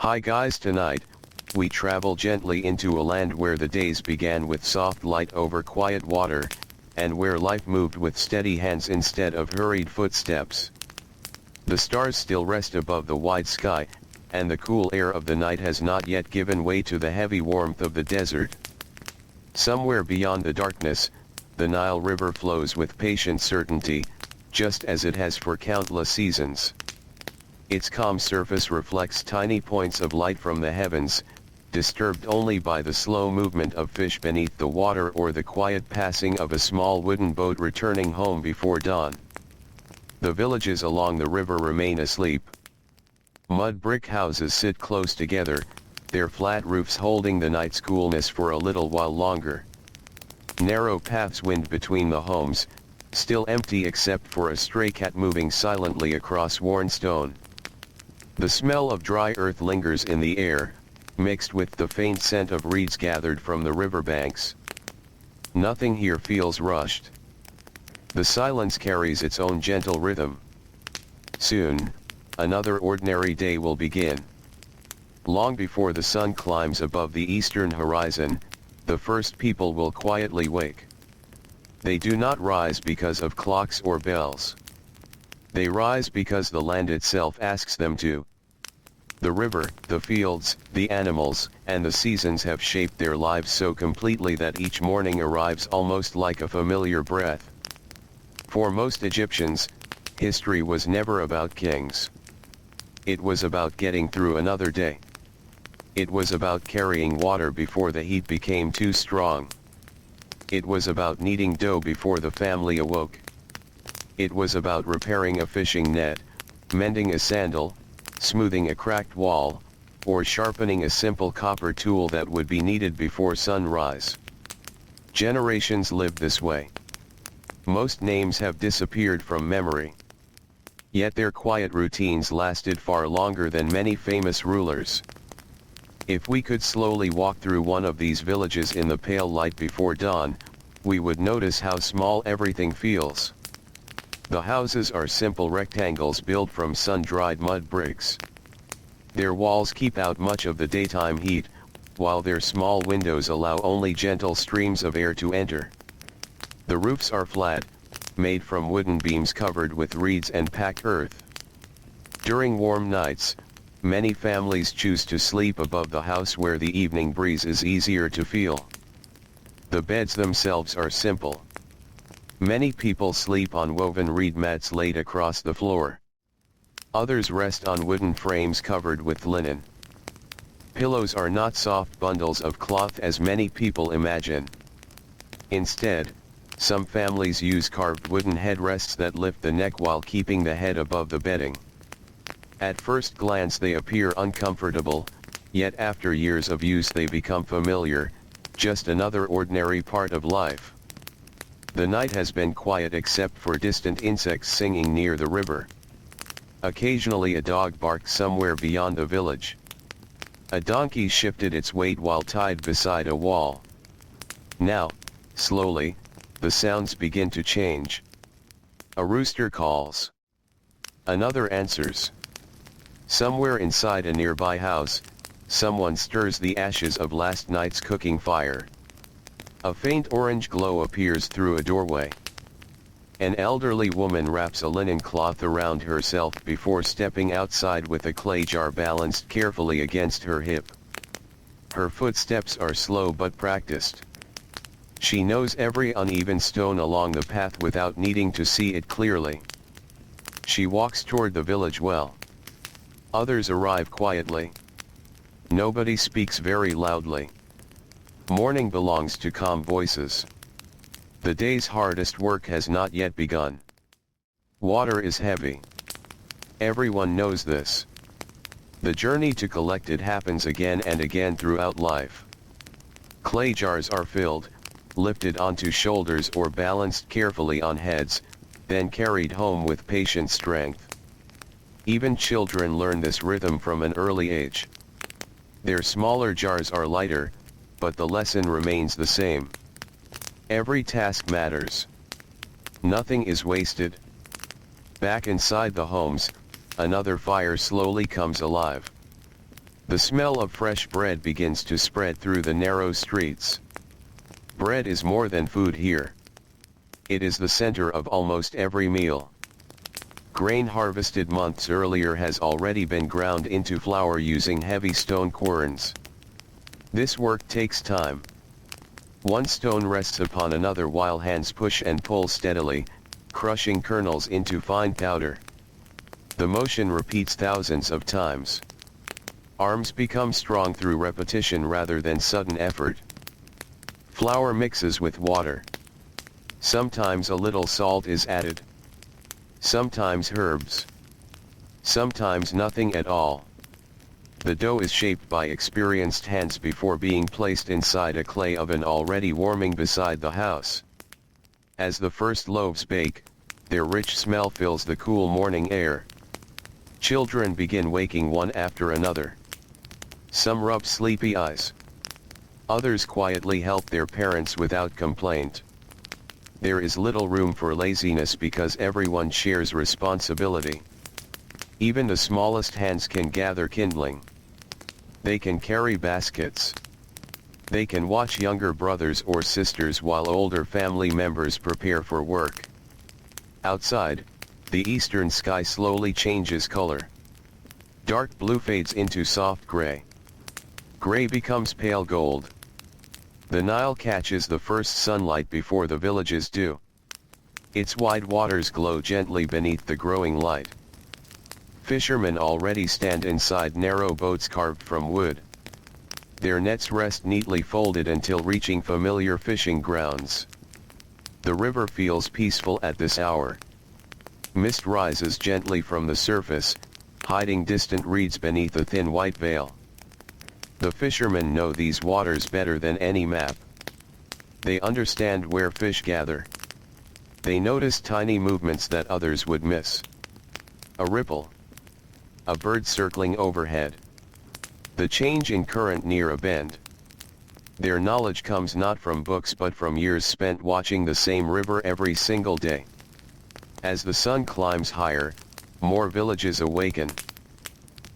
Hi guys, tonight, we travel gently into a land where the days began with soft light over quiet water, and where life moved with steady hands instead of hurried footsteps. The stars still rest above the wide sky, and the cool air of the night has not yet given way to the heavy warmth of the desert. Somewhere beyond the darkness, the Nile River flows with patient certainty, just as it has for countless seasons. Its calm surface reflects tiny points of light from the heavens, disturbed only by the slow movement of fish beneath the water or the quiet passing of a small wooden boat returning home before dawn. The villages along the river remain asleep. Mud brick houses sit close together, their flat roofs holding the night's coolness for a little while longer. Narrow paths wind between the homes, still empty except for a stray cat moving silently across worn stone. The smell of dry earth lingers in the air, mixed with the faint scent of reeds gathered from the riverbanks. Nothing here feels rushed. The silence carries its own gentle rhythm. Soon, another ordinary day will begin. Long before the sun climbs above the eastern horizon, the first people will quietly wake. They do not rise because of clocks or bells. They rise because the land itself asks them to. The river, the fields, the animals, and the seasons have shaped their lives so completely that each morning arrives almost like a familiar breath. For most Egyptians, history was never about kings. It was about getting through another day. It was about carrying water before the heat became too strong. It was about kneading dough before the family awoke. It was about repairing a fishing net, mending a sandal, smoothing a cracked wall, or sharpening a simple copper tool that would be needed before sunrise. Generations lived this way. Most names have disappeared from memory. Yet their quiet routines lasted far longer than many famous rulers. If we could slowly walk through one of these villages in the pale light before dawn, we would notice how small everything feels. The houses are simple rectangles built from sun-dried mud bricks. Their walls keep out much of the daytime heat, while their small windows allow only gentle streams of air to enter. The roofs are flat, made from wooden beams covered with reeds and packed earth. During warm nights, many families choose to sleep above the house where the evening breeze is easier to feel. The beds themselves are simple. Many people sleep on woven reed mats laid across the floor. Others rest on wooden frames covered with linen. Pillows are not soft bundles of cloth as many people imagine. Instead, some families use carved wooden headrests that lift the neck while keeping the head above the bedding. At first glance they appear uncomfortable, yet after years of use they become familiar, just another ordinary part of life. The night has been quiet except for distant insects singing near the river. Occasionally a dog barks somewhere beyond the village. A donkey shifted its weight while tied beside a wall. Now, slowly, the sounds begin to change. A rooster calls. Another answers. Somewhere inside a nearby house, someone stirs the ashes of last night's cooking fire. A faint orange glow appears through a doorway. An elderly woman wraps a linen cloth around herself before stepping outside with a clay jar balanced carefully against her hip. Her footsteps are slow but practiced. She knows every uneven stone along the path without needing to see it clearly. She walks toward the village well. Others arrive quietly. Nobody speaks very loudly. Morning belongs to calm voices. The day's hardest work has not yet begun. Water is heavy. Everyone knows this. The journey to collect it happens again and again throughout life. Clay jars are filled, lifted onto shoulders or balanced carefully on heads, then carried home with patient strength. Even children learn this rhythm from an early age. Their smaller jars are lighter, but the lesson remains the same. Every task matters. Nothing is wasted. Back inside the homes, another fire slowly comes alive. The smell of fresh bread begins to spread through the narrow streets. Bread is more than food here. It is the center of almost every meal. Grain harvested months earlier has already been ground into flour using heavy stone querns. This work takes time. One stone rests upon another while hands push and pull steadily, crushing kernels into fine powder. The motion repeats thousands of times. Arms become strong through repetition rather than sudden effort. Flour mixes with water. Sometimes a little salt is added. Sometimes herbs. Sometimes nothing at all. The dough is shaped by experienced hands before being placed inside a clay oven already warming beside the house. As the first loaves bake, their rich smell fills the cool morning air. Children begin waking one after another. Some rub sleepy eyes. Others quietly help their parents without complaint. There is little room for laziness because everyone shares responsibility. Even the smallest hands can gather kindling. They can carry baskets. They can watch younger brothers or sisters while older family members prepare for work. Outside, the eastern sky slowly changes color. Dark blue fades into soft gray. Gray becomes pale gold. The Nile catches the first sunlight before the villages do. Its wide waters glow gently beneath the growing light. Fishermen already stand inside narrow boats carved from wood. Their nets rest neatly folded until reaching familiar fishing grounds. The river feels peaceful at this hour. Mist rises gently from the surface, hiding distant reeds beneath a thin white veil. The fishermen know these waters better than any map. They understand where fish gather. They notice tiny movements that others would miss. A ripple. A bird circling overhead. The change in current near a bend. Their knowledge comes not from books but from years spent watching the same river every single day. As the sun climbs higher, more villages awaken.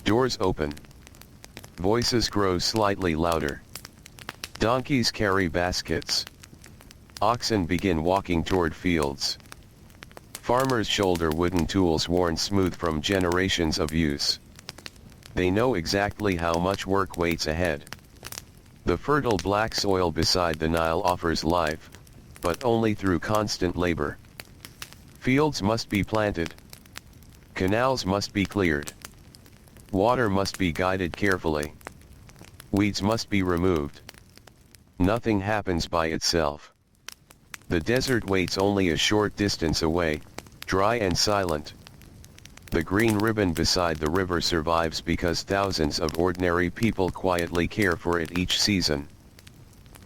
Doors open. Voices grow slightly louder. Donkeys carry baskets. Oxen begin walking toward fields. Farmers shoulder wooden tools worn smooth from generations of use. They know exactly how much work waits ahead. The fertile black soil beside the Nile offers life, but only through constant labor. Fields must be planted. Canals must be cleared. Water must be guided carefully. Weeds must be removed. Nothing happens by itself. The desert waits only a short distance away, dry and silent. The green ribbon beside the river survives because thousands of ordinary people quietly care for it each season.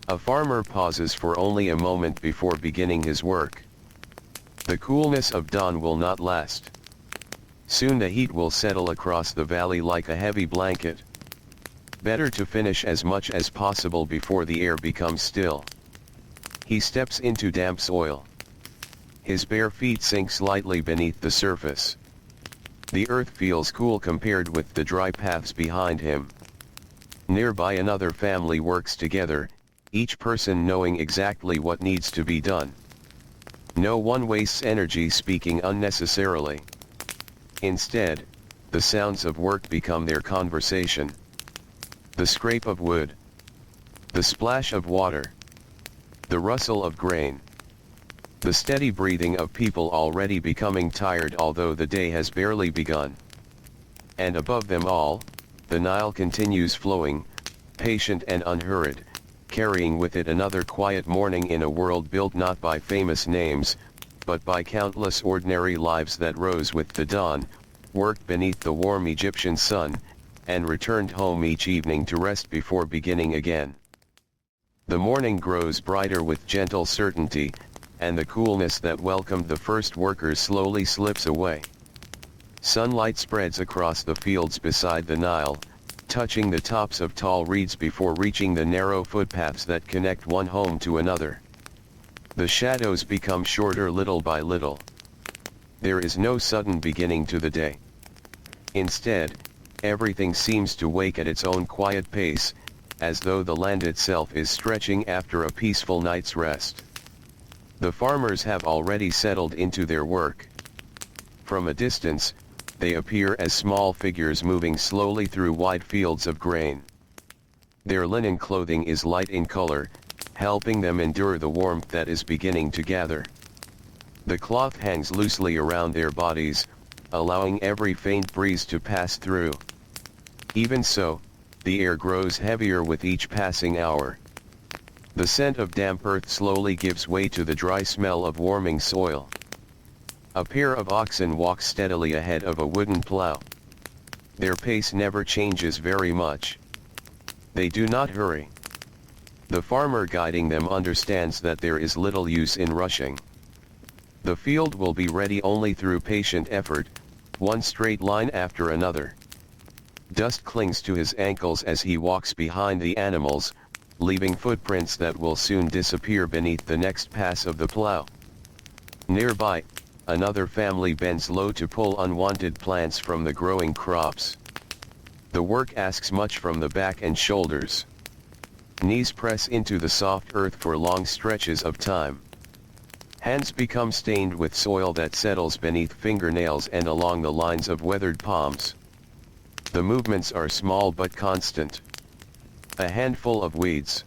A farmer pauses for only a moment before beginning his work. The coolness of dawn will not last. Soon the heat will settle across the valley like a heavy blanket. Better to finish as much as possible before the air becomes still. He steps into damp soil. His bare feet sink slightly beneath the surface. The earth feels cool compared with the dry paths behind him. Nearby another family works together, each person knowing exactly what needs to be done. No one wastes energy speaking unnecessarily. Instead, the sounds of work become their conversation. The scrape of wood. The splash of water. The rustle of grain. The steady breathing of people already becoming tired although the day has barely begun. And above them all, the Nile continues flowing, patient and unhurried, carrying with it another quiet morning in a world built not by famous names, but by countless ordinary lives that rose with the dawn, worked beneath the warm Egyptian sun, and returned home each evening to rest before beginning again. The morning grows brighter with gentle certainty, and the coolness that welcomed the first workers slowly slips away. Sunlight spreads across the fields beside the Nile, touching the tops of tall reeds before reaching the narrow footpaths that connect one home to another. The shadows become shorter little by little. There is no sudden beginning to the day. Instead, everything seems to wake at its own quiet pace, as though the land itself is stretching after a peaceful night's rest. The farmers have already settled into their work. From a distance, they appear as small figures moving slowly through wide fields of grain. Their linen clothing is light in color, helping them endure the warmth that is beginning to gather. The cloth hangs loosely around their bodies, allowing every faint breeze to pass through. Even so, the air grows heavier with each passing hour. The scent of damp earth slowly gives way to the dry smell of warming soil. A pair of oxen walk steadily ahead of a wooden plow. Their pace never changes very much. They do not hurry. The farmer guiding them understands that there is little use in rushing. The field will be ready only through patient effort, one straight line after another. Dust clings to his ankles as he walks behind the animals, leaving footprints that will soon disappear beneath the next pass of the plow. Nearby, another family bends low to pull unwanted plants from the growing crops. The work asks much from the back and shoulders. Knees press into the soft earth for long stretches of time. Hands become stained with soil that settles beneath fingernails and along the lines of weathered palms. The movements are small but constant. A handful of weeds.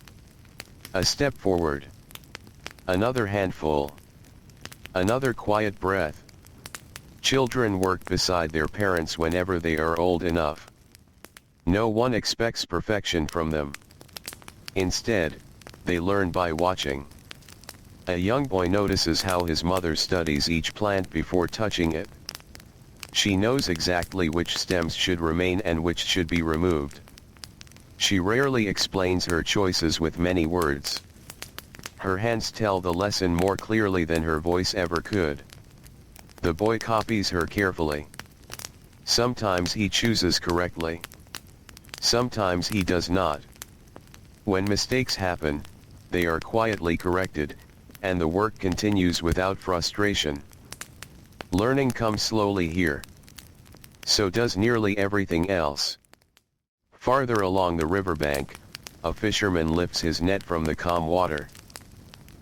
A step forward. Another handful. Another quiet breath. Children work beside their parents whenever they are old enough. No one expects perfection from them. Instead, they learn by watching. A young boy notices how his mother studies each plant before touching it. She knows exactly which stems should remain and which should be removed. She rarely explains her choices with many words. Her hands tell the lesson more clearly than her voice ever could. The boy copies her carefully. Sometimes he chooses correctly. Sometimes he does not. When mistakes happen, they are quietly corrected, and the work continues without frustration. Learning comes slowly here. So does nearly everything else. Farther along the riverbank, a fisherman lifts his net from the calm water.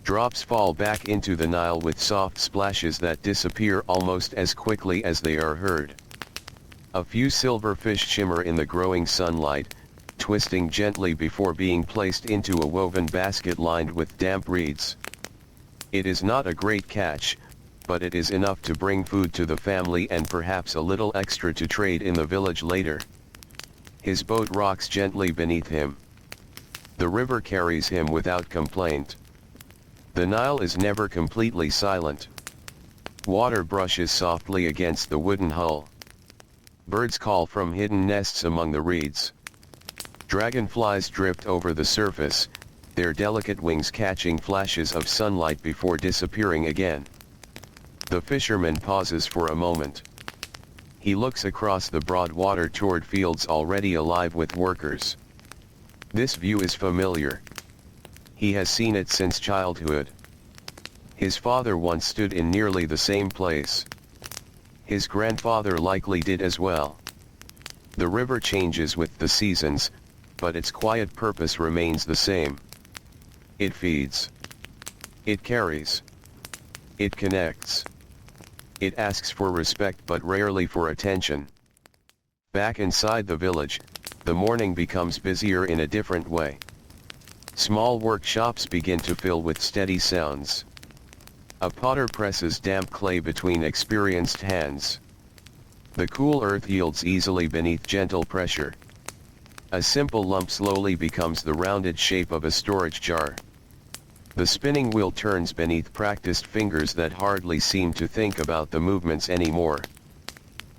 Drops fall back into the Nile with soft splashes that disappear almost as quickly as they are heard. A few silver fish shimmer in the growing sunlight, twisting gently before being placed into a woven basket lined with damp reeds. It is not a great catch, but it is enough to bring food to the family and perhaps a little extra to trade in the village later. His boat rocks gently beneath him. The river carries him without complaint. The Nile is never completely silent. Water brushes softly against the wooden hull. Birds call from hidden nests among the reeds. Dragonflies drift over the surface, their delicate wings catching flashes of sunlight before disappearing again. The fisherman pauses for a moment. He looks across the broad water toward fields already alive with workers. This view is familiar. He has seen it since childhood. His father once stood in nearly the same place. His grandfather likely did as well. The river changes with the seasons, but its quiet purpose remains the same. It feeds. It carries. It connects. It asks for respect but rarely for attention. Back inside the village, the morning becomes busier in a different way. Small workshops begin to fill with steady sounds. A potter presses damp clay between experienced hands. The cool earth yields easily beneath gentle pressure. A simple lump slowly becomes the rounded shape of a storage jar. The spinning wheel turns beneath practiced fingers that hardly seem to think about the movements anymore.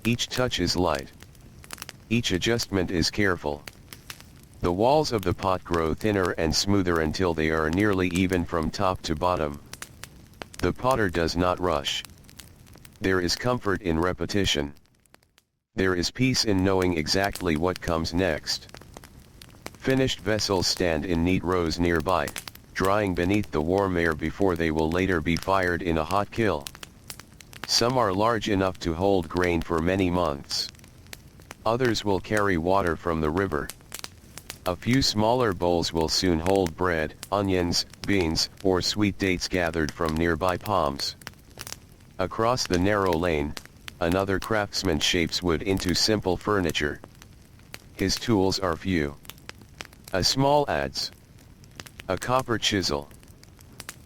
Each touch is light. Each adjustment is careful. The walls of the pot grow thinner and smoother until they are nearly even from top to bottom. The potter does not rush. There is comfort in repetition. There is peace in knowing exactly what comes next. Finished vessels stand in neat rows nearby, drying beneath the warm air before they will later be fired in a hot kiln. Some are large enough to hold grain for many months. Others will carry water from the river. A few smaller bowls will soon hold bread, onions, beans, or sweet dates gathered from nearby palms. Across the narrow lane, another craftsman shapes wood into simple furniture. His tools are few. A small adze, a copper chisel,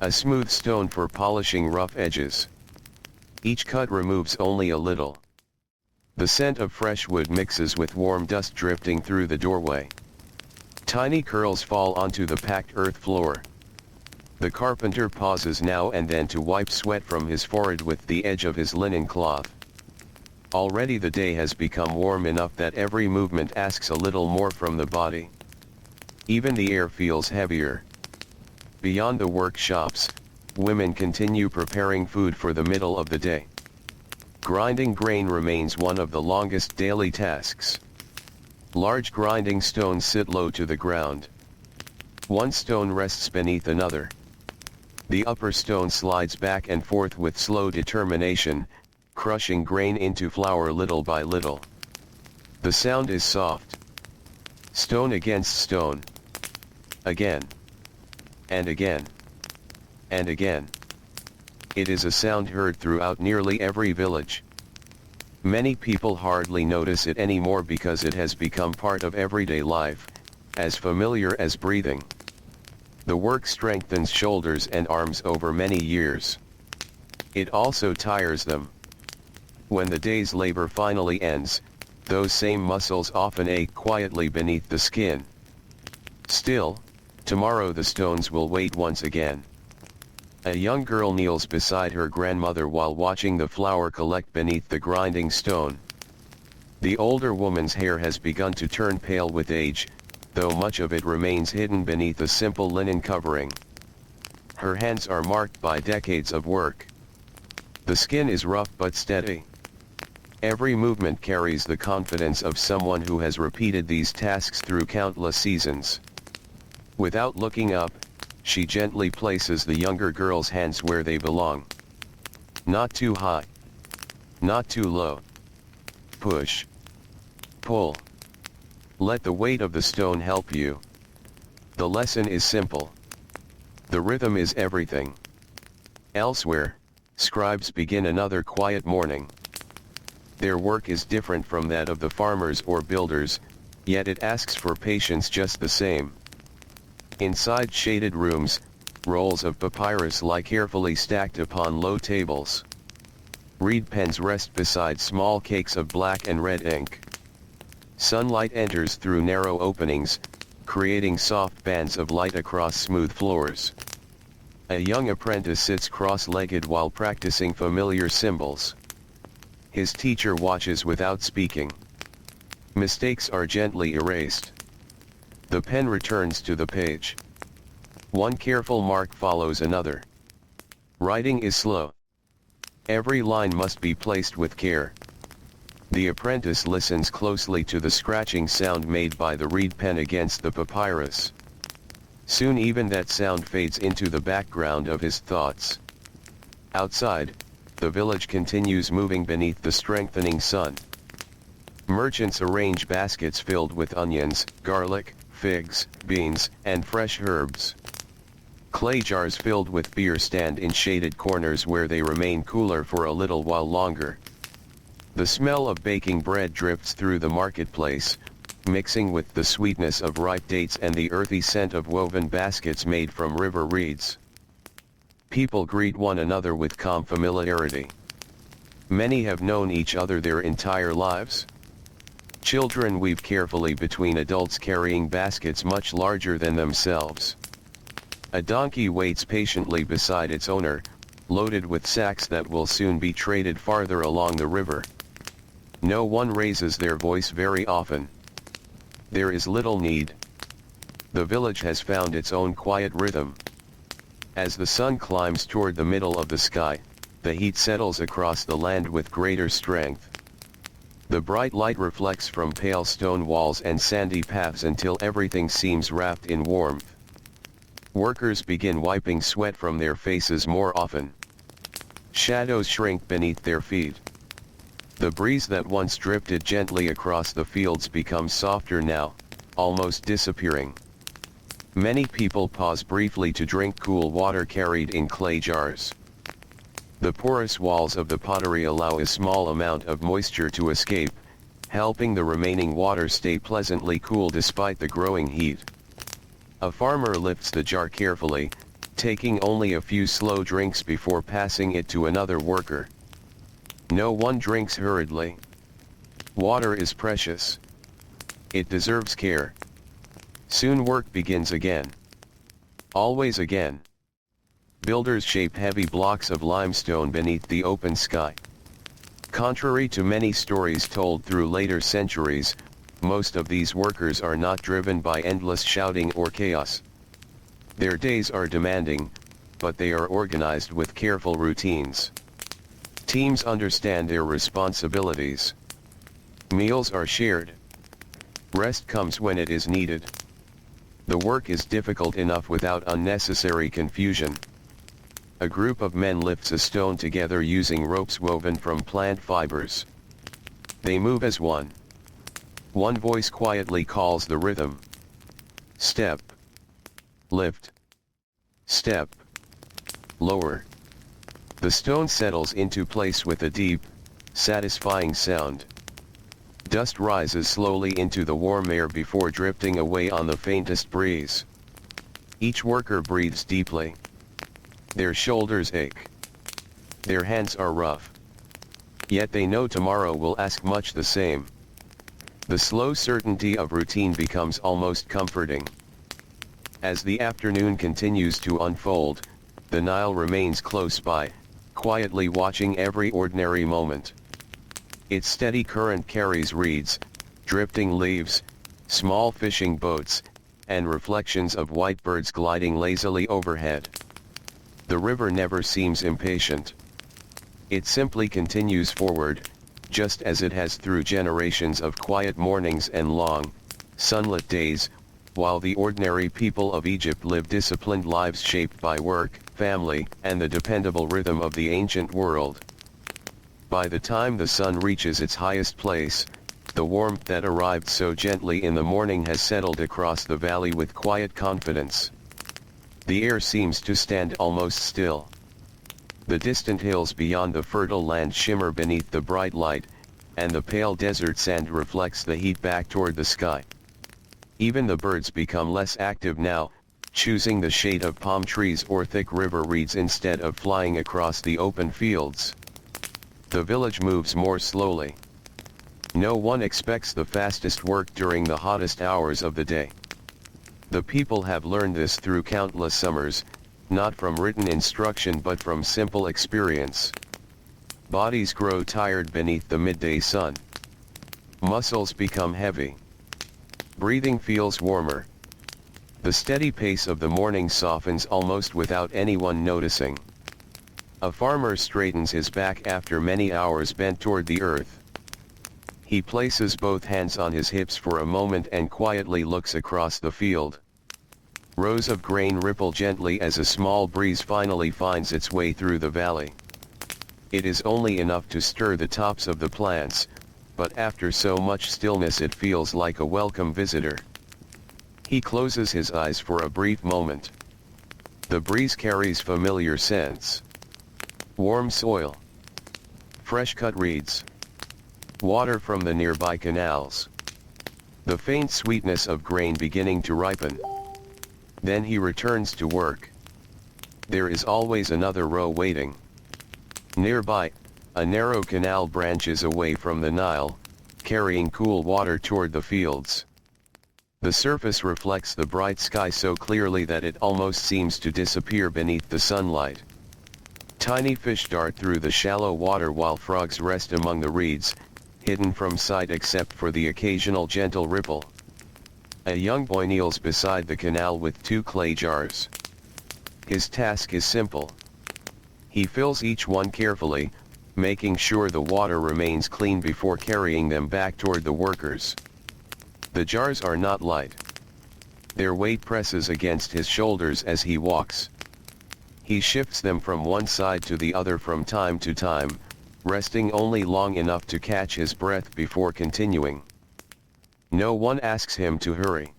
a smooth stone for polishing rough edges. Each cut removes only a little. The scent of fresh wood mixes with warm dust drifting through the doorway. Tiny curls fall onto the packed earth floor. The carpenter pauses now and then to wipe sweat from his forehead with the edge of his linen cloth. Already the day has become warm enough that every movement asks a little more from the body. Even the air feels heavier. Beyond the workshops, women continue preparing food for the middle of the day. Grinding grain remains one of the longest daily tasks. Large grinding stones sit low to the ground. One stone rests beneath another. The upper stone slides back and forth with slow determination, crushing grain into flour little by little. The sound is soft. Stone against stone. Again. And again. And again. It is a sound heard throughout nearly every village. Many people hardly notice it anymore because it has become part of everyday life, as familiar as breathing. The work strengthens shoulders and arms over many years. It also tires them. When the day's labor finally ends, those same muscles often ache quietly beneath the skin. Still, tomorrow the stones will wait once again. A young girl kneels beside her grandmother while watching the flour collect beneath the grinding stone. The older woman's hair has begun to turn pale with age, though much of it remains hidden beneath a simple linen covering. Her hands are marked by decades of work. The skin is rough but steady. Every movement carries the confidence of someone who has repeated these tasks through countless seasons. Without looking up, she gently places the younger girl's hands where they belong. Not too high. Not too low. Push. Pull. Let the weight of the stone help you. The lesson is simple. The rhythm is everything. Elsewhere, scribes begin another quiet morning. Their work is different from that of the farmers or builders, yet it asks for patience just the same. Inside shaded rooms, rolls of papyrus lie carefully stacked upon low tables. Reed pens rest beside small cakes of black and red ink. Sunlight enters through narrow openings, creating soft bands of light across smooth floors. A young apprentice sits cross-legged while practicing familiar symbols. His teacher watches without speaking. Mistakes are gently erased. The pen returns to the page. One careful mark follows another. Writing is slow. Every line must be placed with care. The apprentice listens closely to the scratching sound made by the reed pen against the papyrus. Soon even that sound fades into the background of his thoughts. Outside, the village continues moving beneath the strengthening sun. Merchants arrange baskets filled with onions, garlic, figs, beans, and fresh herbs. Clay jars filled with beer stand in shaded corners where they remain cooler for a little while longer. The smell of baking bread drifts through the marketplace, mixing with the sweetness of ripe dates and the earthy scent of woven baskets made from river reeds. People greet one another with calm familiarity. Many have known each other their entire lives. Children weave carefully between adults carrying baskets much larger than themselves. A donkey waits patiently beside its owner, loaded with sacks that will soon be traded farther along the river. No one raises their voice very often. There is little need. The village has found its own quiet rhythm. As the sun climbs toward the middle of the sky, the heat settles across the land with greater strength. The bright light reflects from pale stone walls and sandy paths until everything seems wrapped in warmth. Workers begin wiping sweat from their faces more often. Shadows shrink beneath their feet. The breeze that once drifted gently across the fields becomes softer now, almost disappearing. Many people pause briefly to drink cool water carried in clay jars. The porous walls of the pottery allow a small amount of moisture to escape, helping the remaining water stay pleasantly cool despite the growing heat. A farmer lifts the jar carefully, taking only a few slow drinks before passing it to another worker. No one drinks hurriedly. Water is precious. It deserves care. Soon work begins again. Always again. Builders shape heavy blocks of limestone beneath the open sky. Contrary to many stories told through later centuries, most of these workers are not driven by endless shouting or chaos. Their days are demanding, but they are organized with careful routines. Teams understand their responsibilities. Meals are shared. Rest comes when it is needed. The work is difficult enough without unnecessary confusion. A group of men lifts a stone together using ropes woven from plant fibers. They move as one. One voice quietly calls the rhythm. Step. Lift. Step. Lower. The stone settles into place with a deep, satisfying sound. Dust rises slowly into the warm air before drifting away on the faintest breeze. Each worker breathes deeply. Their shoulders ache. Their hands are rough. Yet they know tomorrow will ask much the same. The slow certainty of routine becomes almost comforting. As the afternoon continues to unfold, the Nile remains close by, quietly watching every ordinary moment. Its steady current carries reeds, drifting leaves, small fishing boats, and reflections of white birds gliding lazily overhead. The river never seems impatient. It simply continues forward, just as it has through generations of quiet mornings and long, sunlit days, while the ordinary people of Egypt live disciplined lives shaped by work, family, and the dependable rhythm of the ancient world. By the time the sun reaches its highest place, the warmth that arrived so gently in the morning has settled across the valley with quiet confidence. The air seems to stand almost still. The distant hills beyond the fertile land shimmer beneath the bright light, and the pale desert sand reflects the heat back toward the sky. Even the birds become less active now, choosing the shade of palm trees or thick river reeds instead of flying across the open fields. The village moves more slowly. No one expects the fastest work during the hottest hours of the day. The people have learned this through countless summers, not from written instruction but from simple experience. Bodies grow tired beneath the midday sun. Muscles become heavy. Breathing feels warmer. The steady pace of the morning softens almost without anyone noticing. A farmer straightens his back after many hours bent toward the earth. He places both hands on his hips for a moment and quietly looks across the field. Rows of grain ripple gently as a small breeze finally finds its way through the valley. It is only enough to stir the tops of the plants, but after so much stillness it feels like a welcome visitor. He closes his eyes for a brief moment. The breeze carries familiar scents. Warm soil. Fresh-cut reeds. Water from the nearby canals. The faint sweetness of grain beginning to ripen. Then he returns to work. There is always another row waiting. Nearby, a narrow canal branches away from the Nile, carrying cool water toward the fields. The surface reflects the bright sky so clearly that it almost seems to disappear beneath the sunlight. Tiny fish dart through the shallow water while frogs rest among the reeds, hidden from sight except for the occasional gentle ripple. A young boy kneels beside the canal with 2 clay jars. His task is simple. He fills each one carefully, making sure the water remains clean before carrying them back toward the workers. The jars are not light. Their weight presses against his shoulders as he walks. He shifts them from one side to the other from time to time, resting only long enough to catch his breath before continuing. No one asks him to hurry.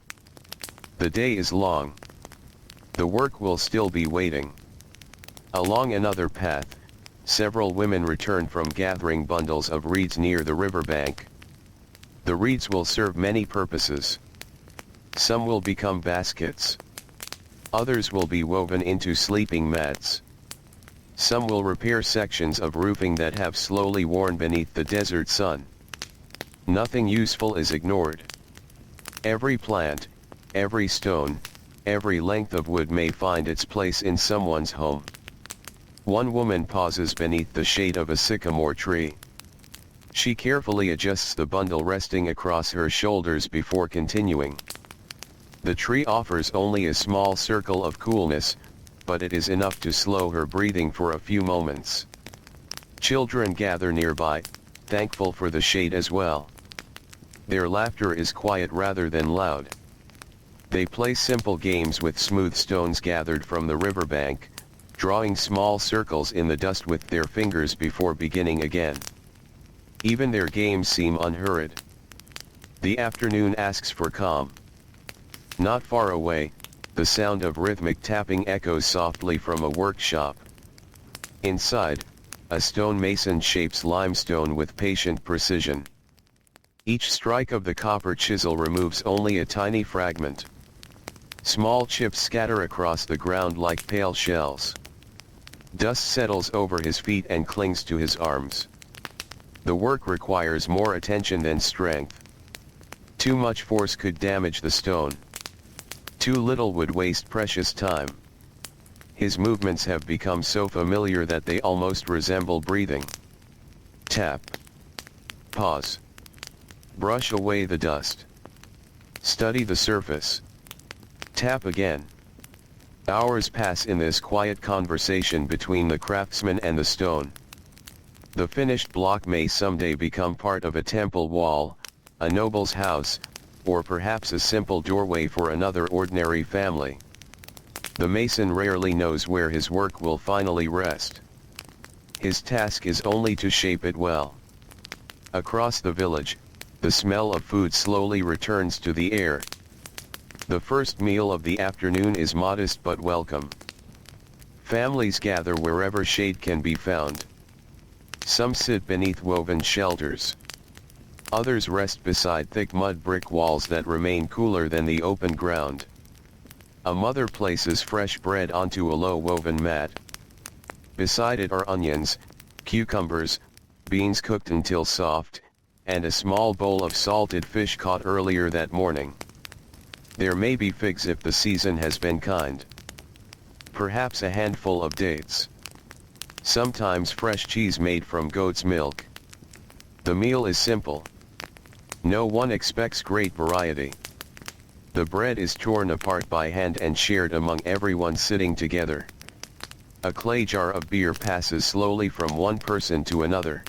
The day is long. The work will still be waiting. Along another path, several women return from gathering bundles of reeds near the riverbank. The reeds will serve many purposes. Some will become baskets. Others will be woven into sleeping mats. Some will repair sections of roofing that have slowly worn beneath the desert sun. Nothing useful is ignored. Every plant, every stone, every length of wood may find its place in someone's home. One woman pauses beneath the shade of a sycamore tree. She carefully adjusts the bundle resting across her shoulders before continuing. The tree offers only a small circle of coolness, but it is enough to slow her breathing for a few moments. Children gather nearby, thankful for the shade as well. Their laughter is quiet rather than loud. They play simple games with smooth stones gathered from the riverbank, drawing small circles in the dust with their fingers before beginning again. Even their games seem unhurried. The afternoon asks for calm. Not far away, the sound of rhythmic tapping echoes softly from a workshop. Inside, a stonemason shapes limestone with patient precision. Each strike of the copper chisel removes only a tiny fragment. Small chips scatter across the ground like pale shells. Dust settles over his feet and clings to his arms. The work requires more attention than strength. Too much force could damage the stone. Too little would waste precious time. His movements have become so familiar that they almost resemble breathing. Tap. Pause. Brush away the dust. Study the surface. Tap again. Hours pass in this quiet conversation between the craftsman and the stone. The finished block may someday become part of a temple wall, a noble's house, or perhaps a simple doorway for another ordinary family. The mason rarely knows where his work will finally rest. His task is only to shape it well. Across the village, the smell of food slowly returns to the air. The first meal of the afternoon is modest but welcome. Families gather wherever shade can be found. Some sit beneath woven shelters. Others rest beside thick mud brick walls that remain cooler than the open ground. A mother places fresh bread onto a low woven mat. Beside it are onions, cucumbers, beans cooked until soft, and a small bowl of salted fish caught earlier that morning. There may be figs if the season has been kind. Perhaps a handful of dates. Sometimes fresh cheese made from goat's milk. The meal is simple. No one expects great variety. The bread is torn apart by hand and shared among everyone sitting together. A clay jar of beer passes slowly from one person to another.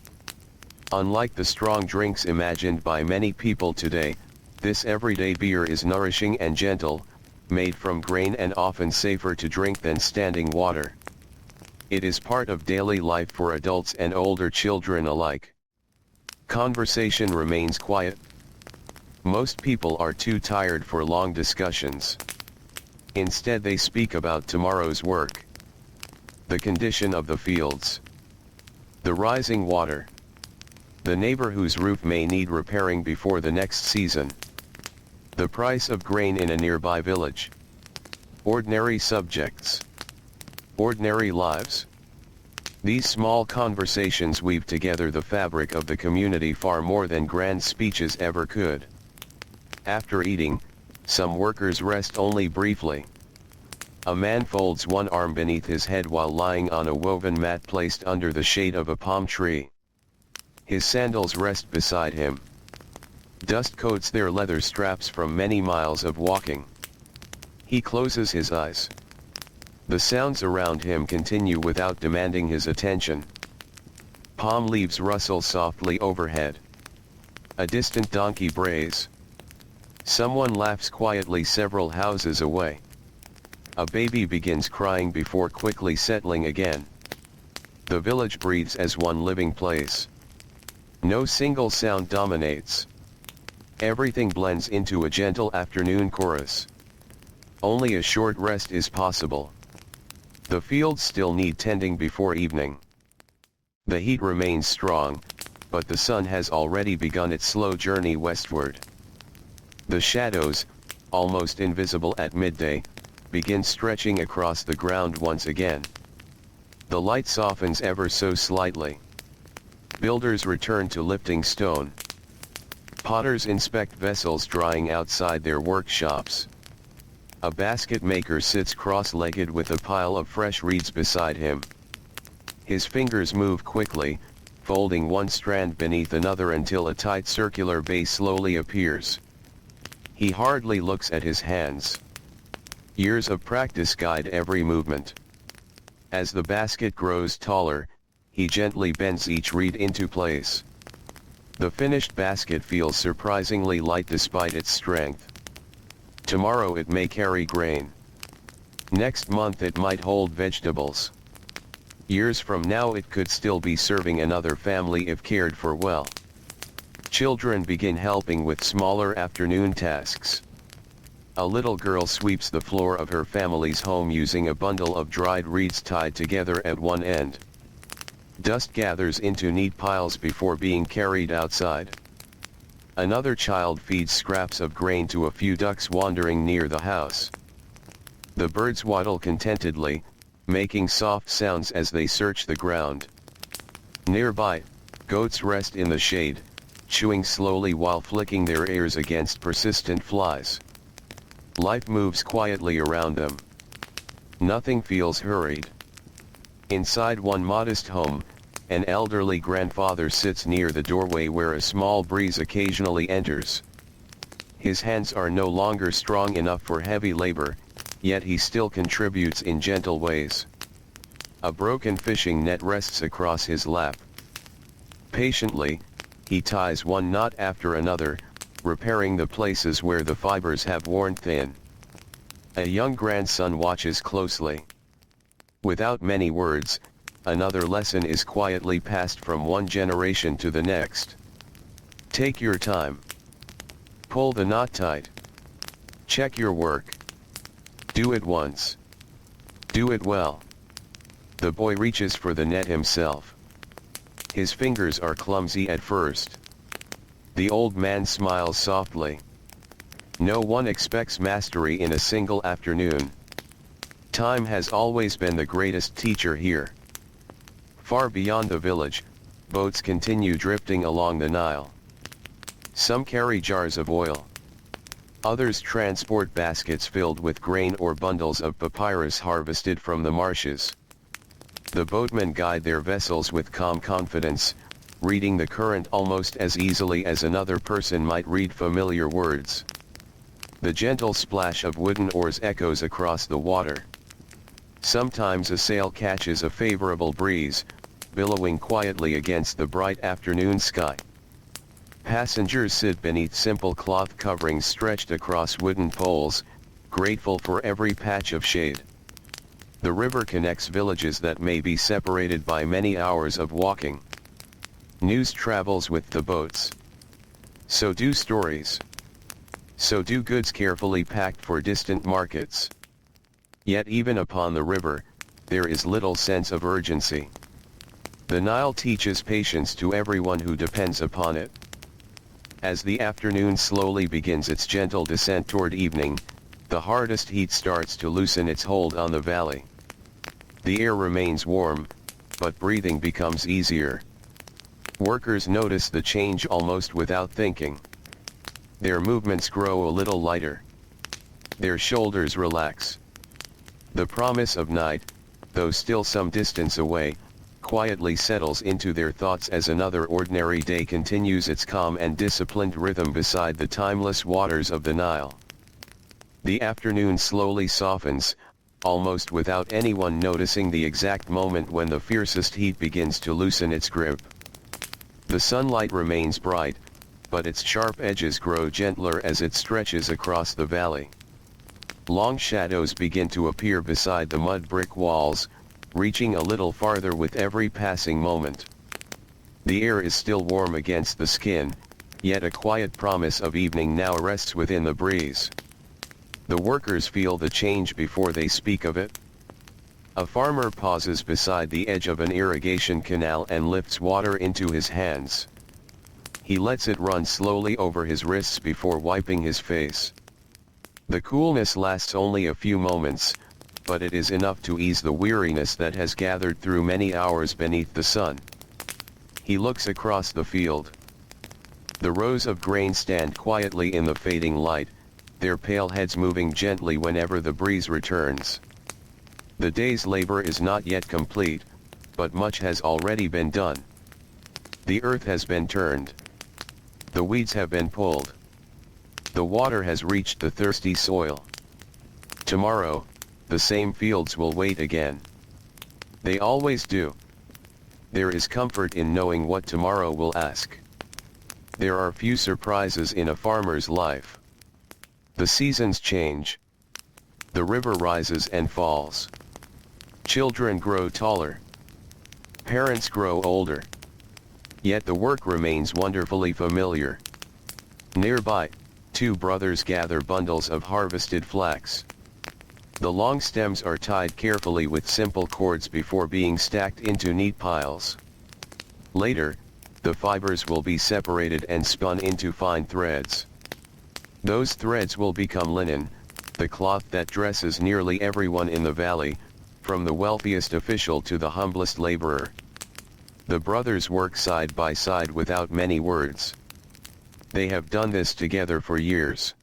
Unlike the strong drinks imagined by many people today, this everyday beer is nourishing and gentle, made from grain and often safer to drink than standing water. It is part of daily life for adults and older children alike. Conversation remains quiet. Most people are too tired for long discussions. Instead they speak about tomorrow's work. The condition of the fields. The rising water. The neighbor whose roof may need repairing before the next season. The price of grain in a nearby village. Ordinary subjects. Ordinary lives. These small conversations weave together the fabric of the community far more than grand speeches ever could. After eating, some workers rest only briefly. A man folds one arm beneath his head while lying on a woven mat placed under the shade of a palm tree. His sandals rest beside him. Dust coats their leather straps from many miles of walking. He closes his eyes. The sounds around him continue without demanding his attention. Palm leaves rustle softly overhead. A distant donkey brays. Someone laughs quietly several houses away. A baby begins crying before quickly settling again. The village breathes as one living place. No single sound dominates. Everything blends into a gentle afternoon chorus. Only a short rest is possible. The fields still need tending before evening. The heat remains strong, but the sun has already begun its slow journey westward. The shadows, almost invisible at midday, begin stretching across the ground once again. The light softens ever so slightly. Builders return to lifting stone. Potters inspect vessels drying outside their workshops. A basket maker sits cross-legged with a pile of fresh reeds beside him. His fingers move quickly, folding one strand beneath another until a tight circular base slowly appears. He hardly looks at his hands. Years of practice guide every movement. As the basket grows taller, he gently bends each reed into place. The finished basket feels surprisingly light despite its strength. Tomorrow it may carry grain. Next month it might hold vegetables. Years from now it could still be serving another family if cared for well. Children begin helping with smaller afternoon tasks. A little girl sweeps the floor of her family's home using a bundle of dried reeds tied together at one end. Dust gathers into neat piles before being carried outside. Another child feeds scraps of grain to a few ducks wandering near the house. The birds waddle contentedly, making soft sounds as they search the ground. Nearby, goats rest in the shade, chewing slowly while flicking their ears against persistent flies. Life moves quietly around them. Nothing feels hurried. Inside one modest home, an elderly grandfather sits near the doorway where a small breeze occasionally enters. His hands are no longer strong enough for heavy labor, yet he still contributes in gentle ways. A broken fishing net rests across his lap. Patiently, he ties one knot after another, repairing the places where the fibers have worn thin. A young grandson watches closely. Without many words, another lesson is quietly passed from one generation to the next. Take your time. Pull the knot tight. Check your work. Do it once. Do it well. The boy reaches for the net himself. His fingers are clumsy at first. The old man smiles softly. No one expects mastery in a single afternoon. Time has always been the greatest teacher here. Far beyond the village, boats continue drifting along the Nile. Some carry jars of oil. Others transport baskets filled with grain or bundles of papyrus harvested from the marshes. The boatmen guide their vessels with calm confidence, reading the current almost as easily as another person might read familiar words. The gentle splash of wooden oars echoes across the water. Sometimes a sail catches a favorable breeze, billowing quietly against the bright afternoon sky. Passengers sit beneath simple cloth coverings stretched across wooden poles, grateful for every patch of shade. The river connects villages that may be separated by many hours of walking. News travels with the boats. So do stories. So do goods carefully packed for distant markets. Yet even upon the river, there is little sense of urgency. The Nile teaches patience to everyone who depends upon it. As the afternoon slowly begins its gentle descent toward evening, the hardest heat starts to loosen its hold on the valley. The air remains warm, but breathing becomes easier. Workers notice the change almost without thinking. Their movements grow a little lighter. Their shoulders relax. The promise of night, though still some distance away, quietly settles into their thoughts as another ordinary day continues its calm and disciplined rhythm beside the timeless waters of the Nile. The afternoon slowly softens, almost without anyone noticing the exact moment when the fiercest heat begins to loosen its grip. The sunlight remains bright, but its sharp edges grow gentler as it stretches across the valley. Long shadows begin to appear beside the mud brick walls, reaching a little farther with every passing moment. The air is still warm against the skin, yet a quiet promise of evening now rests within the breeze. The workers feel the change before they speak of it. A farmer pauses beside the edge of an irrigation canal and lifts water into his hands. He lets it run slowly over his wrists before wiping his face. The coolness lasts only a few moments, but it is enough to ease the weariness that has gathered through many hours beneath the sun. He looks across the field. The rows of grain stand quietly in the fading light, their pale heads moving gently whenever the breeze returns. The day's labor is not yet complete, but much has already been done. The earth has been turned. The weeds have been pulled. The water has reached the thirsty soil. Tomorrow, the same fields will wait again. They always do. There is comfort in knowing what tomorrow will ask. There are few surprises in a farmer's life. The seasons change. The river rises and falls. Children grow taller. Parents grow older. Yet the work remains wonderfully familiar. Nearby, two brothers gather bundles of harvested flax. The long stems are tied carefully with simple cords before being stacked into neat piles. Later, the fibers will be separated and spun into fine threads. Those threads will become linen, the cloth that dresses nearly everyone in the valley, from the wealthiest official to the humblest laborer. The brothers work side by side without many words. They have done this together for years.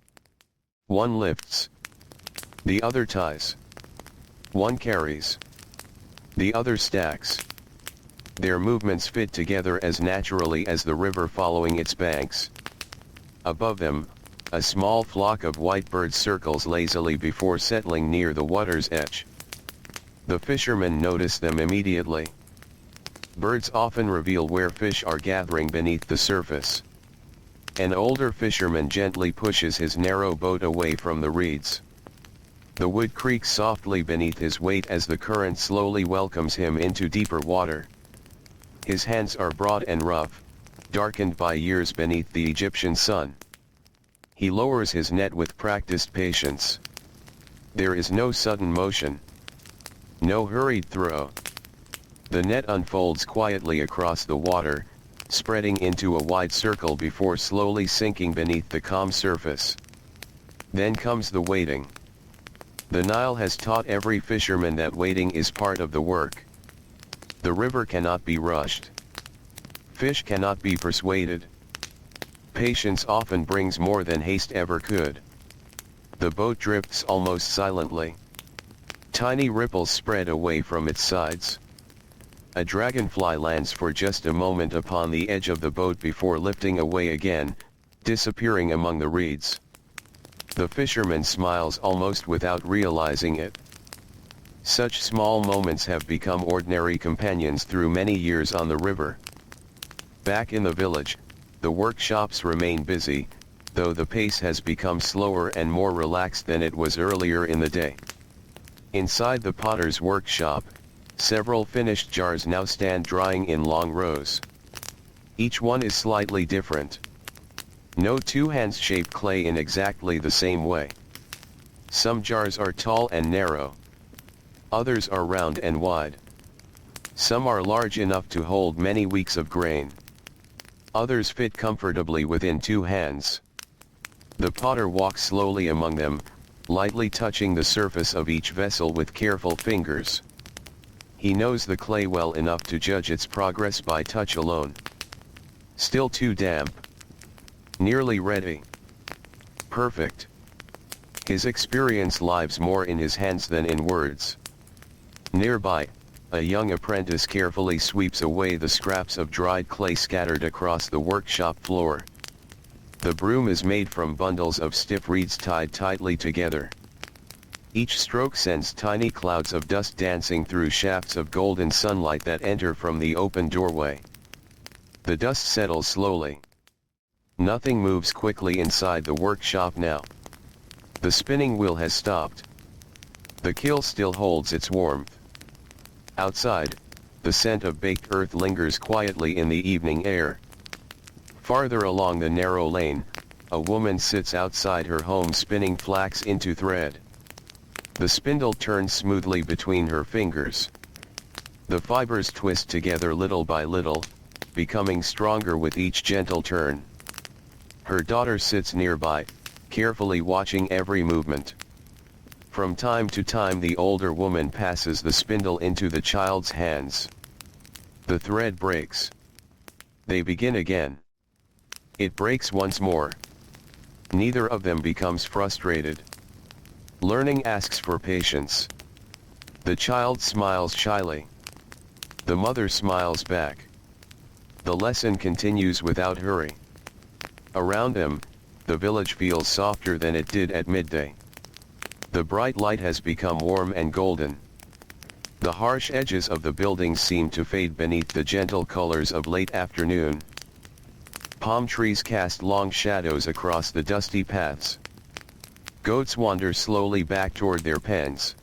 One lifts. The other ties. One carries. The other stacks. Their movements fit together as naturally as the river following its banks. Above them, a small flock of white birds circles lazily before settling near the water's edge. The fishermen notice them immediately. Birds often reveal where fish are gathering beneath the surface. An older fisherman gently pushes his narrow boat away from the reeds. The wood creaks softly beneath his weight as the current slowly welcomes him into deeper water. His hands are broad and rough, darkened by years beneath the Egyptian sun. He lowers his net with practiced patience. There is no sudden motion. No hurried throw. The net unfolds quietly across the water, spreading into a wide circle before slowly sinking beneath the calm surface. Then comes the waiting. The Nile has taught every fisherman that waiting is part of the work. The river cannot be rushed. Fish cannot be persuaded. Patience often brings more than haste ever could. The boat drifts almost silently. Tiny ripples spread away from its sides. A dragonfly lands for just a moment upon the edge of the boat before lifting away again, disappearing among the reeds. The fisherman smiles almost without realizing it. Such small moments have become ordinary companions through many years on the river. Back in the village, the workshops remain busy, though the pace has become slower and more relaxed than it was earlier in the day. Inside the potter's workshop, several finished jars now stand drying in long rows. Each one is slightly different. No two hands shape clay in exactly the same way. Some jars are tall and narrow. Others are round and wide. Some are large enough to hold many weeks of grain. Others fit comfortably within two hands. The potter walks slowly among them, lightly touching the surface of each vessel with careful fingers. He knows the clay well enough to judge its progress by touch alone. Still too damp. Nearly ready. Perfect. His experience lives more in his hands than in words. Nearby, a young apprentice carefully sweeps away the scraps of dried clay scattered across the workshop floor. The broom is made from bundles of stiff reeds tied tightly together. Each stroke sends tiny clouds of dust dancing through shafts of golden sunlight that enter from the open doorway. The dust settles slowly. Nothing moves quickly inside the workshop now. The spinning wheel has stopped. The kiln still holds its warmth. Outside, the scent of baked earth lingers quietly in the evening air. Farther along the narrow lane, a woman sits outside her home spinning flax into thread. The spindle turns smoothly between her fingers. The fibers twist together little by little, becoming stronger with each gentle turn. Her daughter sits nearby, carefully watching every movement. From time to time the older woman passes the spindle into the child's hands. The thread breaks. They begin again. It breaks once more. Neither of them becomes frustrated. Learning asks for patience. The child smiles shyly. The mother smiles back. The lesson continues without hurry. Around them, the village feels softer than it did at midday. The bright light has become warm and golden. The harsh edges of the buildings seem to fade beneath the gentle colors of late afternoon. Palm trees cast long shadows across the dusty paths. Goats wander slowly back toward their pens.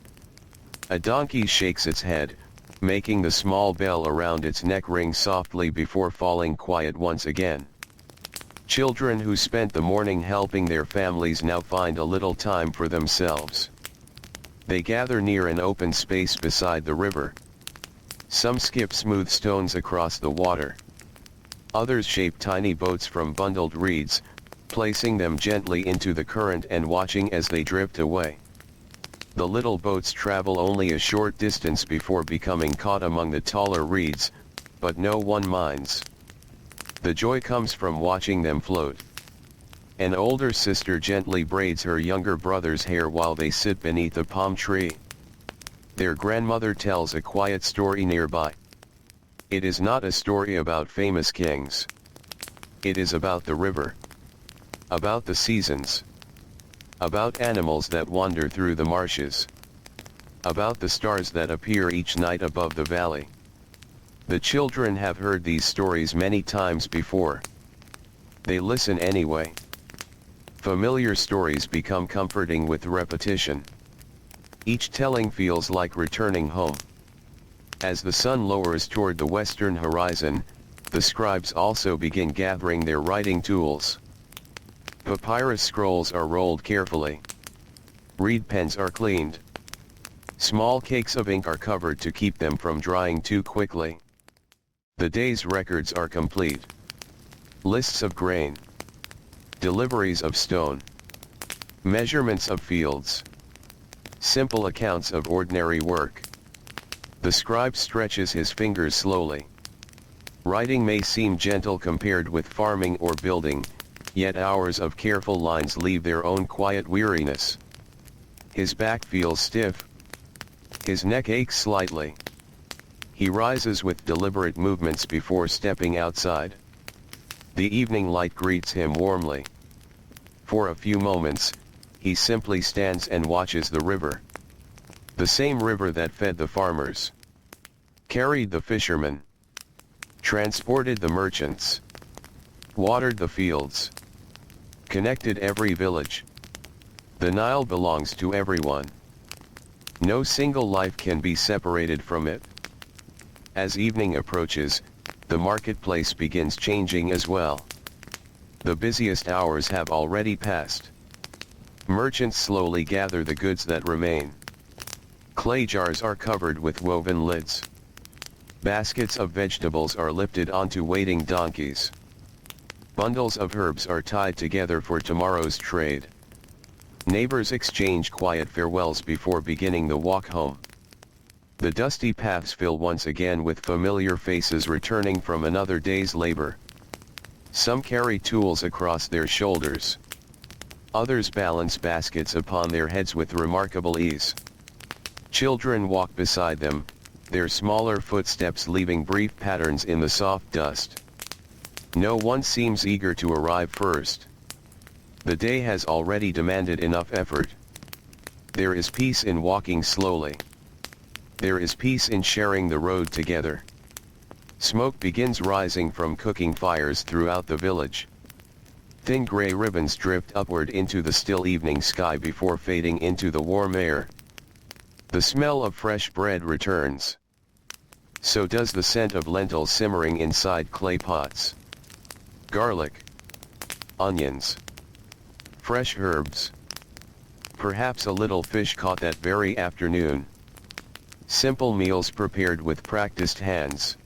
A donkey shakes its head, making the small bell around its neck ring softly before falling quiet once again. Children who spent the morning helping their families now find a little time for themselves. They gather near an open space beside the river. Some skip smooth stones across the water. Others shape tiny boats from bundled reeds, placing them gently into the current and watching as they drift away. The little boats travel only a short distance before becoming caught among the taller reeds, but no one minds. The joy comes from watching them float. An older sister gently braids her younger brother's hair while they sit beneath a palm tree. Their grandmother tells a quiet story nearby. It is not a story about famous kings. It is about the river. About the seasons. About animals that wander through the marshes. About the stars that appear each night above the valley. The children have heard these stories many times before. They listen anyway. Familiar stories become comforting with repetition. Each telling feels like returning home. As the sun lowers toward the western horizon, the scribes also begin gathering their writing tools. Papyrus scrolls are rolled carefully. Reed pens are cleaned. Small cakes of ink are covered to keep them from drying too quickly. The day's records are complete. Lists of grain. Deliveries of stone. Measurements of fields. Simple accounts of ordinary work. The scribe stretches his fingers slowly. Writing may seem gentle compared with farming or building, yet hours of careful lines leave their own quiet weariness. His back feels stiff. His neck aches slightly. He rises with deliberate movements before stepping outside. The evening light greets him warmly. For a few moments, he simply stands and watches the river. The same river that fed the farmers, carried the fishermen, transported the merchants, watered the fields, connected every village. The Nile belongs to everyone. No single life can be separated from it. As evening approaches, the marketplace begins changing as well. The busiest hours have already passed. Merchants slowly gather the goods that remain. Clay jars are covered with woven lids. Baskets of vegetables are lifted onto waiting donkeys. Bundles of herbs are tied together for tomorrow's trade. Neighbors exchange quiet farewells before beginning the walk home. The dusty paths fill once again with familiar faces returning from another day's labor. Some carry tools across their shoulders. Others balance baskets upon their heads with remarkable ease. Children walk beside them, their smaller footsteps leaving brief patterns in the soft dust. No one seems eager to arrive first. The day has already demanded enough effort. There is peace in walking slowly. There is peace in sharing the road together. Smoke begins rising from cooking fires throughout the village. Thin gray ribbons drift upward into the still evening sky before fading into the warm air. The smell of fresh bread returns. So does the scent of lentils simmering inside clay pots. Garlic, onions, fresh herbs. Perhaps a little fish caught that very afternoon. Simple meals prepared with practiced hands.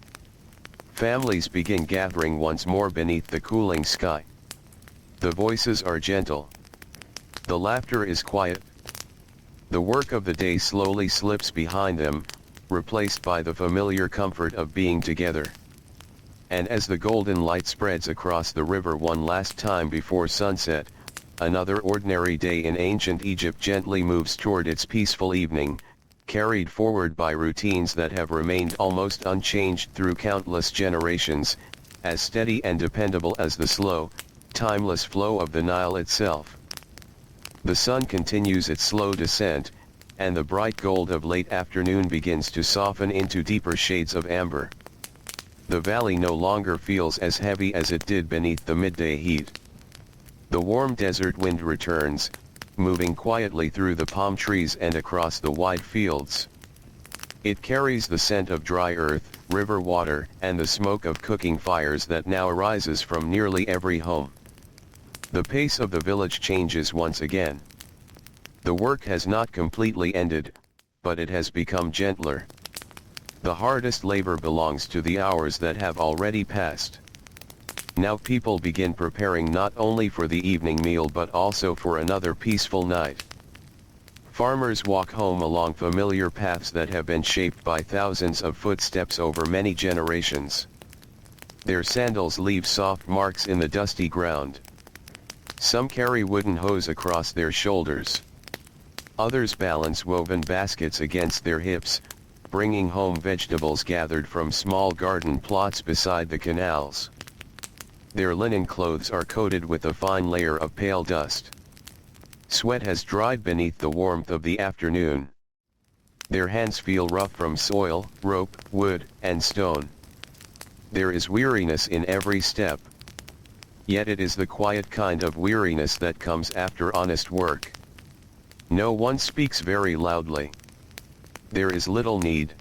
Families begin gathering once more beneath the cooling sky. The voices are gentle. The laughter is quiet. The work of the day slowly slips behind them, replaced by the familiar comfort of being together. And as the golden light spreads across the river one last time before sunset, another ordinary day in ancient Egypt gently moves toward its peaceful evening, carried forward by routines that have remained almost unchanged through countless generations, as steady and dependable as the slow, timeless flow of the Nile itself. The sun continues its slow descent, and the bright gold of late afternoon begins to soften into deeper shades of amber. The valley no longer feels as heavy as it did beneath the midday heat. The warm desert wind returns, moving quietly through the palm trees and across the wide fields. It carries the scent of dry earth, river water, and the smoke of cooking fires that now arises from nearly every home. The pace of the village changes once again. The work has not completely ended, but it has become gentler. The hardest labor belongs to the hours that have already passed. Now people begin preparing not only for the evening meal but also for another peaceful night. Farmers walk home along familiar paths that have been shaped by thousands of footsteps over many generations. Their sandals leave soft marks in the dusty ground. Some carry wooden hoes across their shoulders. Others balance woven baskets against their hips, bringing home vegetables gathered from small garden plots beside the canals. Their linen clothes are coated with a fine layer of pale dust. Sweat has dried beneath the warmth of the afternoon. Their hands feel rough from soil, rope, wood, and stone. There is weariness in every step. Yet it is the quiet kind of weariness that comes after honest work. No one speaks very loudly. There is little need.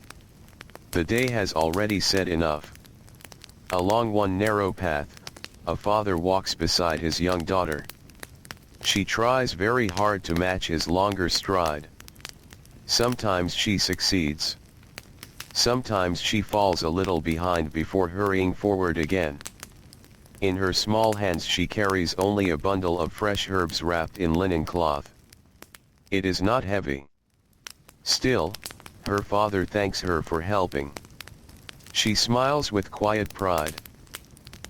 The day has already said enough. Along one narrow path, a father walks beside his young daughter. She tries very hard to match his longer stride. Sometimes she succeeds. Sometimes she falls a little behind before hurrying forward again. In her small hands she carries only a bundle of fresh herbs wrapped in linen cloth. It is not heavy. Still, her father thanks her for helping. She smiles with quiet pride.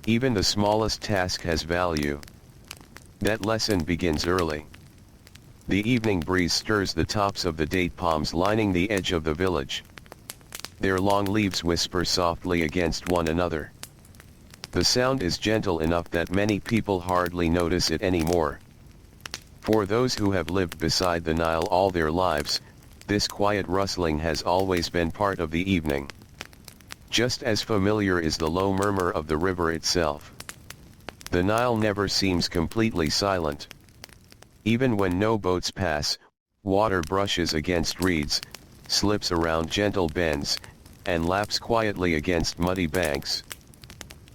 Even the smallest task has value. That lesson begins early. The evening breeze stirs the tops of the date palms lining the edge of the village. Their long leaves whisper softly against one another. The sound is gentle enough that many people hardly notice it anymore. For those who have lived beside the Nile all their lives, this quiet rustling has always been part of the evening. Just as familiar is the low murmur of the river itself. The Nile never seems completely silent. Even when no boats pass, water brushes against reeds, slips around gentle bends, and laps quietly against muddy banks.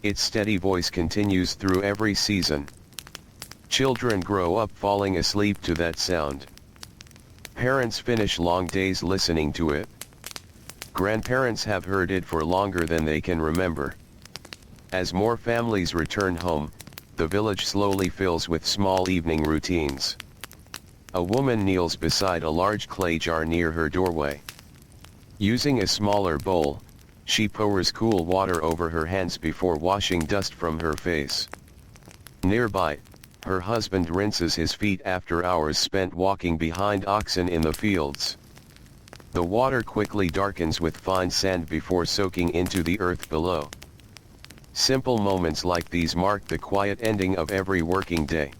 Its steady voice continues through every season. Children grow up falling asleep to that sound. Parents finish long days listening to it. Grandparents have heard it for longer than they can remember. As more families return home, the village slowly fills with small evening routines. A woman kneels beside a large clay jar near her doorway. Using a smaller bowl, she pours cool water over her hands before washing dust from her face. Nearby, her husband rinses his feet after hours spent walking behind oxen in the fields. The water quickly darkens with fine sand before soaking into the earth below. Simple moments like these mark the quiet ending of every working day.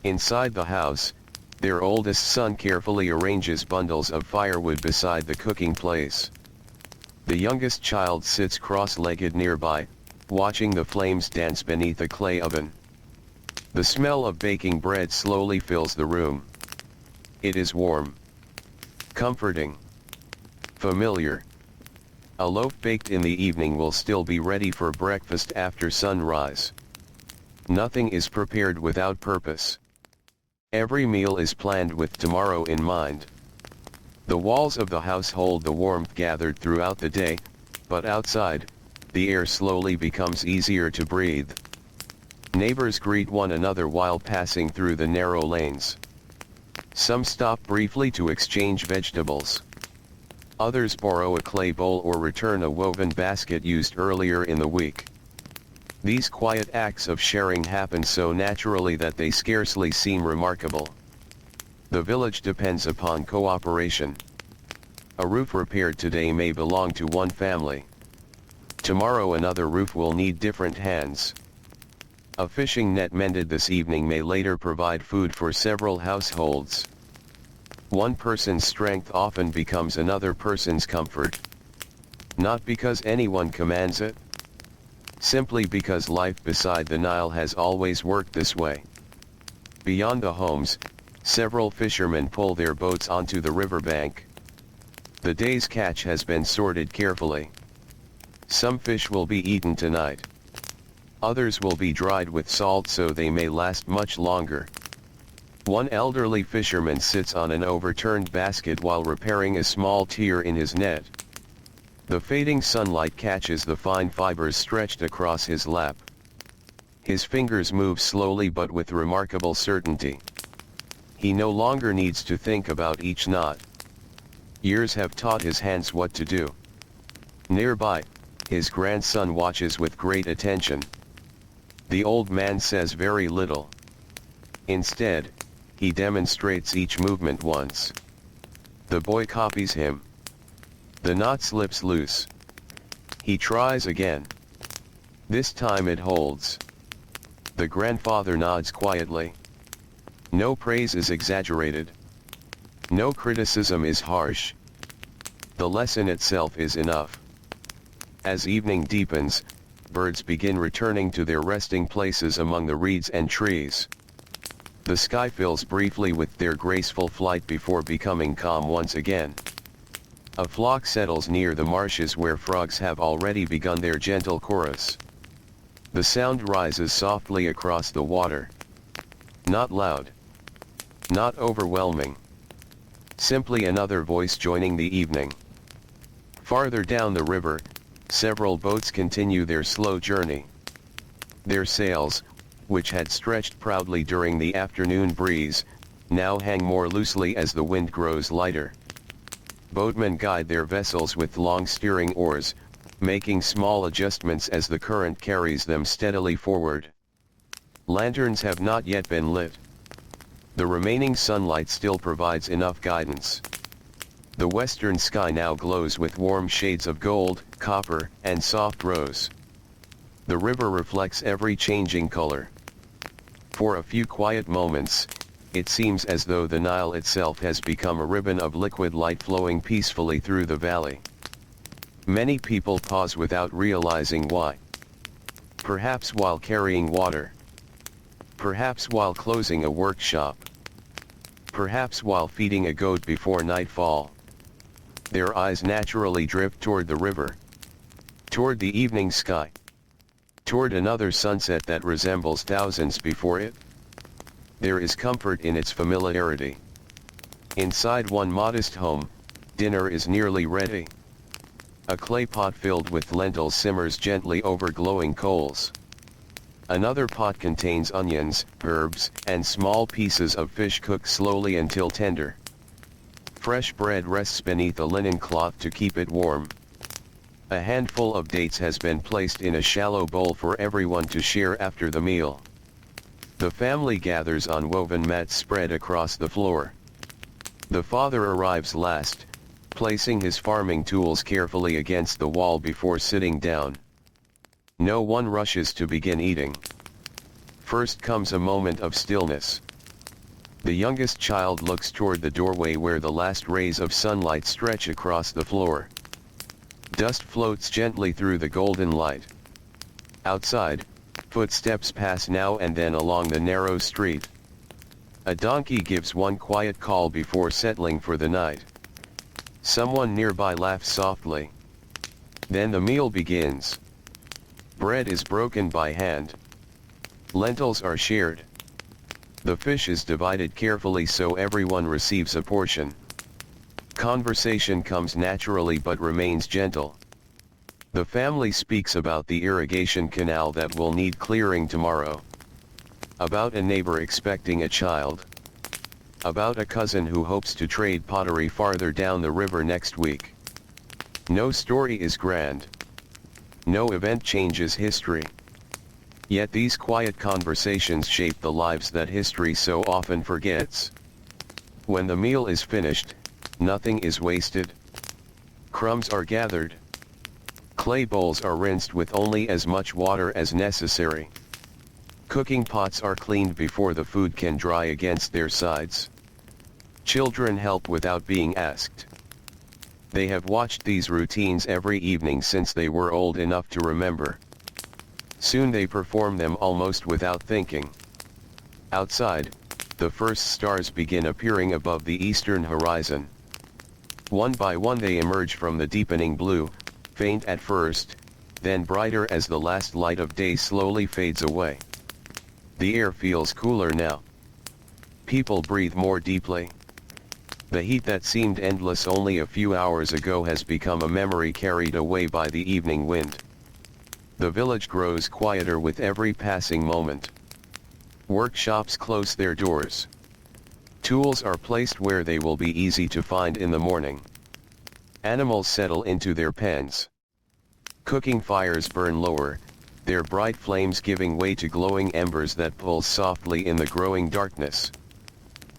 Inside the house, their oldest son carefully arranges bundles of firewood beside the cooking place. The youngest child sits cross-legged nearby, watching the flames dance beneath a clay oven. The smell of baking bread slowly fills the room. It is warm, comforting, familiar. A loaf baked in the evening will still be ready for breakfast after sunrise. Nothing is prepared without purpose. Every meal is planned with tomorrow in mind. The walls of the house hold the warmth gathered throughout the day, but outside, the air slowly becomes easier to breathe. Neighbors greet one another while passing through the narrow lanes. Some stop briefly to exchange vegetables. Others borrow a clay bowl or return a woven basket used earlier in the week. These quiet acts of sharing happen so naturally that they scarcely seem remarkable. The village depends upon cooperation. A roof repaired today may belong to one family. Tomorrow another roof will need different hands. A fishing net mended this evening may later provide food for several households. One person's strength often becomes another person's comfort. Not because anyone commands it. Simply because life beside the Nile has always worked this way. Beyond the homes, several fishermen pull their boats onto the riverbank. The day's catch has been sorted carefully. Some fish will be eaten tonight. Others will be dried with salt so they may last much longer. One elderly fisherman sits on an overturned basket while repairing a small tear in his net. The fading sunlight catches the fine fibers stretched across his lap. His fingers move slowly but with remarkable certainty. He no longer needs to think about each knot. Years have taught his hands what to do. Nearby, his grandson watches with great attention. The old man says very little. Instead, he demonstrates each movement once. The boy copies him. The knot slips loose. He tries again. This time it holds. The grandfather nods quietly. No praise is exaggerated. No criticism is harsh. The lesson itself is enough. As evening deepens, birds begin returning to their resting places among the reeds and trees. The sky fills briefly with their graceful flight before becoming calm once again. A flock settles near the marshes where frogs have already begun their gentle chorus. The sound rises softly across the water. Not loud. Not overwhelming. Simply another voice joining the evening. Farther down the river, several boats continue their slow journey. Their sails, which had stretched proudly during the afternoon breeze, now hang more loosely as the wind grows lighter. Boatmen guide their vessels with long steering oars, making small adjustments as the current carries them steadily forward. Lanterns have not yet been lit. The remaining sunlight still provides enough guidance. The western sky now glows with warm shades of gold, copper, and soft rose. The river reflects every changing color. For a few quiet moments, it seems as though the Nile itself has become a ribbon of liquid light flowing peacefully through the valley. Many people pause without realizing why. Perhaps while carrying water. Perhaps while closing a workshop. Perhaps while feeding a goat before nightfall. Their eyes naturally drift toward the river. Toward the evening sky. Toward another sunset that resembles thousands before it. There is comfort in its familiarity. Inside one modest home, dinner is nearly ready. A clay pot filled with lentils simmers gently over glowing coals. Another pot contains onions, herbs, and small pieces of fish cooked slowly until tender. Fresh bread rests beneath a linen cloth to keep it warm. A handful of dates has been placed in a shallow bowl for everyone to share after the meal. The family gathers on woven mats spread across the floor. The father arrives last, placing his farming tools carefully against the wall before sitting down. No one rushes to begin eating. First comes a moment of stillness. The youngest child looks toward the doorway where the last rays of sunlight stretch across the floor. Dust floats gently through the golden light. Outside, footsteps pass now and then along the narrow street. A donkey gives one quiet call before settling for the night. Someone nearby laughs softly. Then the meal begins. Bread is broken by hand. Lentils are shared. The fish is divided carefully so everyone receives a portion. Conversation comes naturally but remains gentle. The family speaks about the irrigation canal that will need clearing tomorrow. About a neighbor expecting a child. About a cousin who hopes to trade pottery farther down the river next week. No story is grand. No event changes history. Yet these quiet conversations shape the lives that history so often forgets. When the meal is finished, nothing is wasted. Crumbs are gathered. Clay bowls are rinsed with only as much water as necessary. Cooking pots are cleaned before the food can dry against their sides. Children help without being asked. They have watched these routines every evening since they were old enough to remember. Soon they perform them almost without thinking. Outside, the first stars begin appearing above the eastern horizon. One by one they emerge from the deepening blue, faint at first, then brighter as the last light of day slowly fades away. The air feels cooler now. People breathe more deeply. The heat that seemed endless only a few hours ago has become a memory carried away by the evening wind. The village grows quieter with every passing moment. Workshops close their doors. Tools are placed where they will be easy to find in the morning. Animals settle into their pens. Cooking fires burn lower, their bright flames giving way to glowing embers that pulse softly in the growing darkness.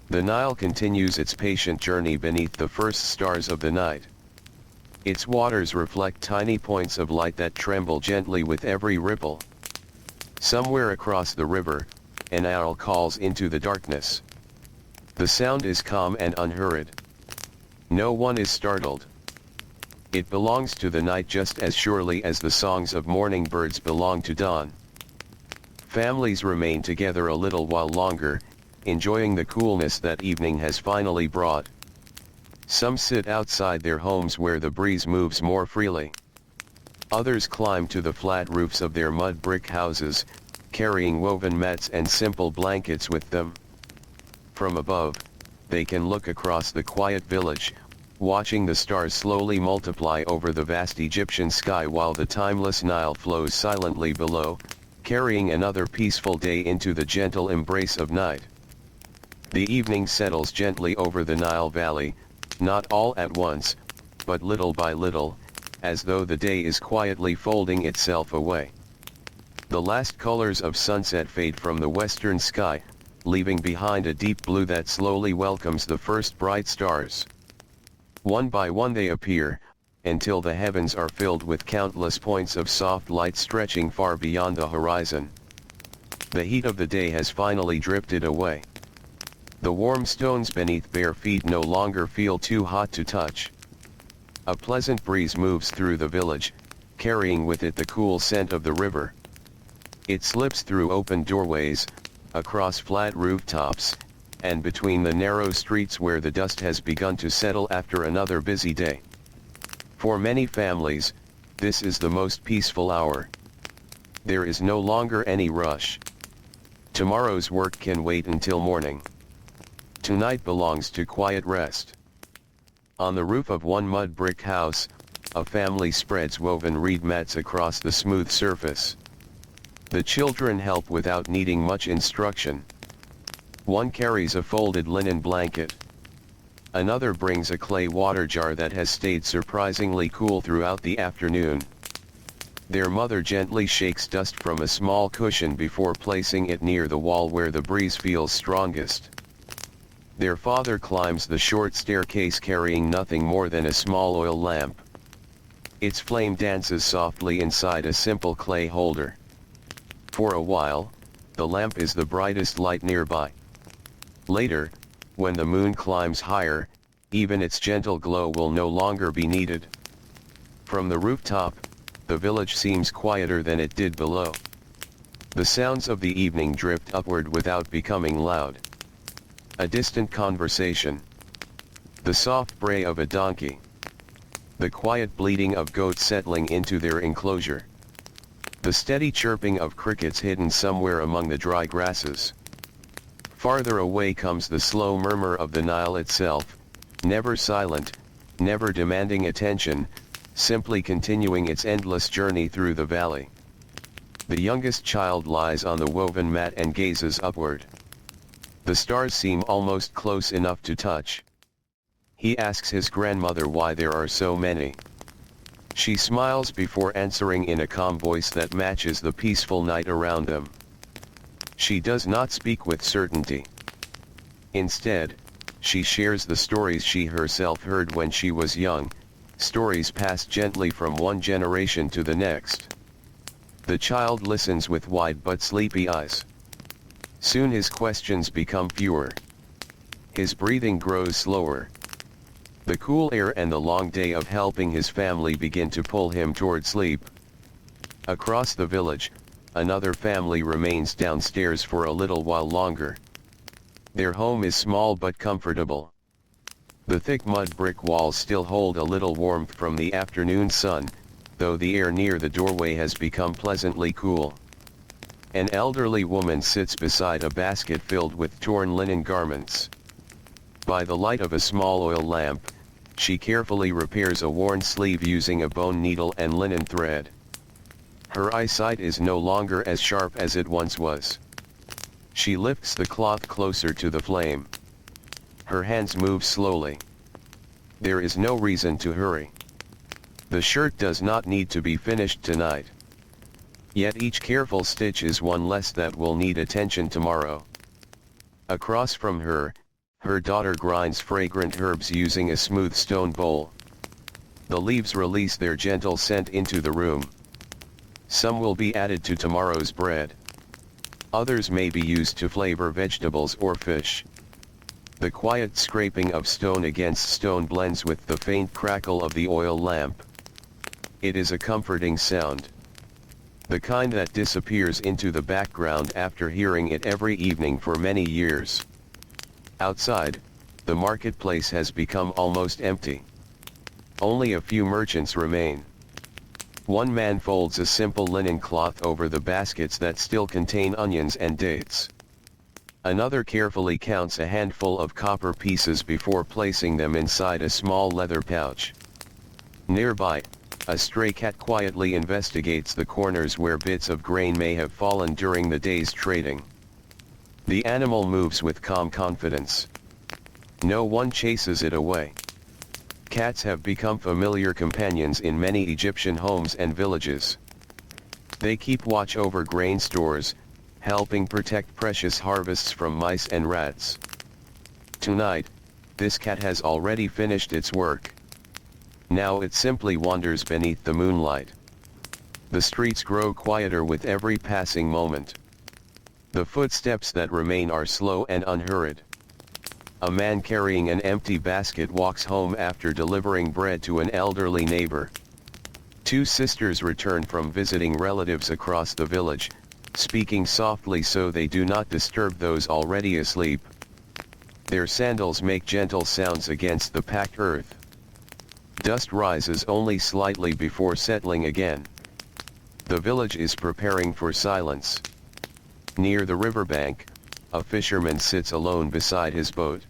The Nile continues its patient journey beneath the first stars of the night. Its waters reflect tiny points of light that tremble gently with every ripple. Somewhere across the river, an owl calls into the darkness. The sound is calm and unhurried. No one is startled. It belongs to the night just as surely as the songs of morning birds belong to dawn. Families remain together a little while longer, enjoying the coolness that evening has finally brought. Some sit outside their homes where the breeze moves more freely. Others climb to the flat roofs of their mud brick houses, carrying woven mats and simple blankets with them. From above, they can look across the quiet village, watching the stars slowly multiply over the vast Egyptian sky while the timeless Nile flows silently below, carrying another peaceful day into the gentle embrace of night. The evening settles gently over the Nile Valley, not all at once, but little by little, as though the day is quietly folding itself away. The last colors of sunset fade from the western sky, leaving behind a deep blue that slowly welcomes the first bright stars. One by one they appear, until the heavens are filled with countless points of soft light stretching far beyond the horizon. The heat of the day has finally drifted away. The warm stones beneath bare feet no longer feel too hot to touch. A pleasant breeze moves through the village, carrying with it the cool scent of the river. It slips through open doorways, across flat rooftops, and between the narrow streets where the dust has begun to settle after another busy day. For many families, this is the most peaceful hour. There is no longer any rush. Tomorrow's work can wait until morning. Tonight belongs to quiet rest. On the roof of one mud brick house, a family spreads woven reed mats across the smooth surface. The children help without needing much instruction. One carries a folded linen blanket. Another brings a clay water jar that has stayed surprisingly cool throughout the afternoon. Their mother gently shakes dust from a small cushion before placing it near the wall where the breeze feels strongest. Their father climbs the short staircase carrying nothing more than a small oil lamp. Its flame dances softly inside a simple clay holder. For a while, the lamp is the brightest light nearby. Later, when the moon climbs higher, even its gentle glow will no longer be needed. From the rooftop, the village seems quieter than it did below. The sounds of the evening drift upward without becoming loud. A distant conversation. The soft bray of a donkey. the quiet bleating of goats settling into their enclosure. The steady chirping of crickets hidden somewhere among the dry grasses. Farther away comes the slow murmur of the Nile itself, never silent, never demanding attention, simply continuing its endless journey through the valley. The youngest child lies on the woven mat and gazes upward. The stars seem almost close enough to touch. He asks his grandmother why there are so many. She smiles before answering in a calm voice that matches the peaceful night around them. She does not speak with certainty. Instead, she shares the stories she herself heard when she was young, stories passed gently from one generation to the next. The child listens with wide but sleepy eyes. Soon his questions become fewer. His breathing grows slower. The cool air and the long day of helping his family begin to pull him toward sleep. Across the village, another family remains downstairs for a little while longer. Their home is small but comfortable. The thick mud brick walls still hold a little warmth from the afternoon sun, though the air near the doorway has become pleasantly cool. An elderly woman sits beside a basket filled with torn linen garments. By the light of a small oil lamp, she carefully repairs a worn sleeve using a bone needle and linen thread. Her eyesight is no longer as sharp as it once was. She lifts the cloth closer to the flame. Her hands move slowly. There is no reason to hurry. The shirt does not need to be finished tonight. Yet each careful stitch is one less that will need attention tomorrow. Across from her, her daughter grinds fragrant herbs using a smooth stone bowl. The leaves release their gentle scent into the room. Some will be added to tomorrow's bread. Others may be used to flavor vegetables or fish. The quiet scraping of stone against stone blends with the faint crackle of the oil lamp. It is a comforting sound. The kind that disappears into the background after hearing it every evening for many years. Outside, the marketplace has become almost empty. Only a few merchants remain. One man folds a simple linen cloth over the baskets that still contain onions and dates. Another carefully counts a handful of copper pieces before placing them inside a small leather pouch. Nearby, a stray cat quietly investigates the corners where bits of grain may have fallen during the day's trading. The animal moves with calm confidence. No one chases it away. Cats have become familiar companions in many Egyptian homes and villages. They keep watch over grain stores, helping protect precious harvests from mice and rats. Tonight, this cat has already finished its work. Now it simply wanders beneath the moonlight. The streets grow quieter with every passing moment. The footsteps that remain are slow and unhurried. A man carrying an empty basket walks home after delivering bread to an elderly neighbor. Two sisters return from visiting relatives across the village, speaking softly so they do not disturb those already asleep. Their sandals make gentle sounds against the packed earth. Dust rises only slightly before settling again. The village is preparing for silence. Near the riverbank, a fisherman sits alone beside his boat.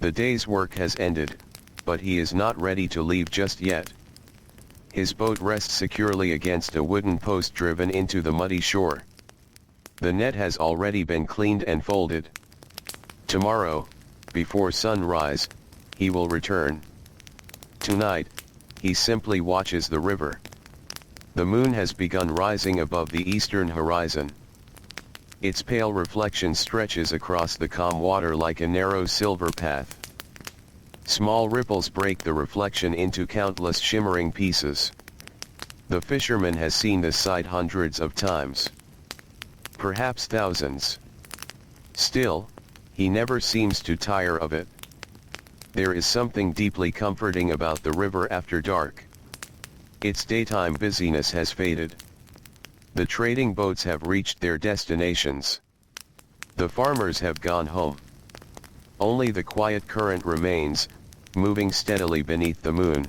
The day's work has ended, but he is not ready to leave just yet. His boat rests securely against a wooden post driven into the muddy shore. The net has already been cleaned and folded. Tomorrow, before sunrise, he will return. Tonight, he simply watches the river. The moon has begun rising above the eastern horizon. Its pale reflection stretches across the calm water like a narrow silver path. Small ripples break the reflection into countless shimmering pieces. The fisherman has seen this sight hundreds of times. Perhaps thousands. Still, he never seems to tire of it. There is something deeply comforting about the river after dark. Its daytime busyness has faded. The trading boats have reached their destinations. The farmers have gone home. Only the quiet current remains, moving steadily beneath the moon.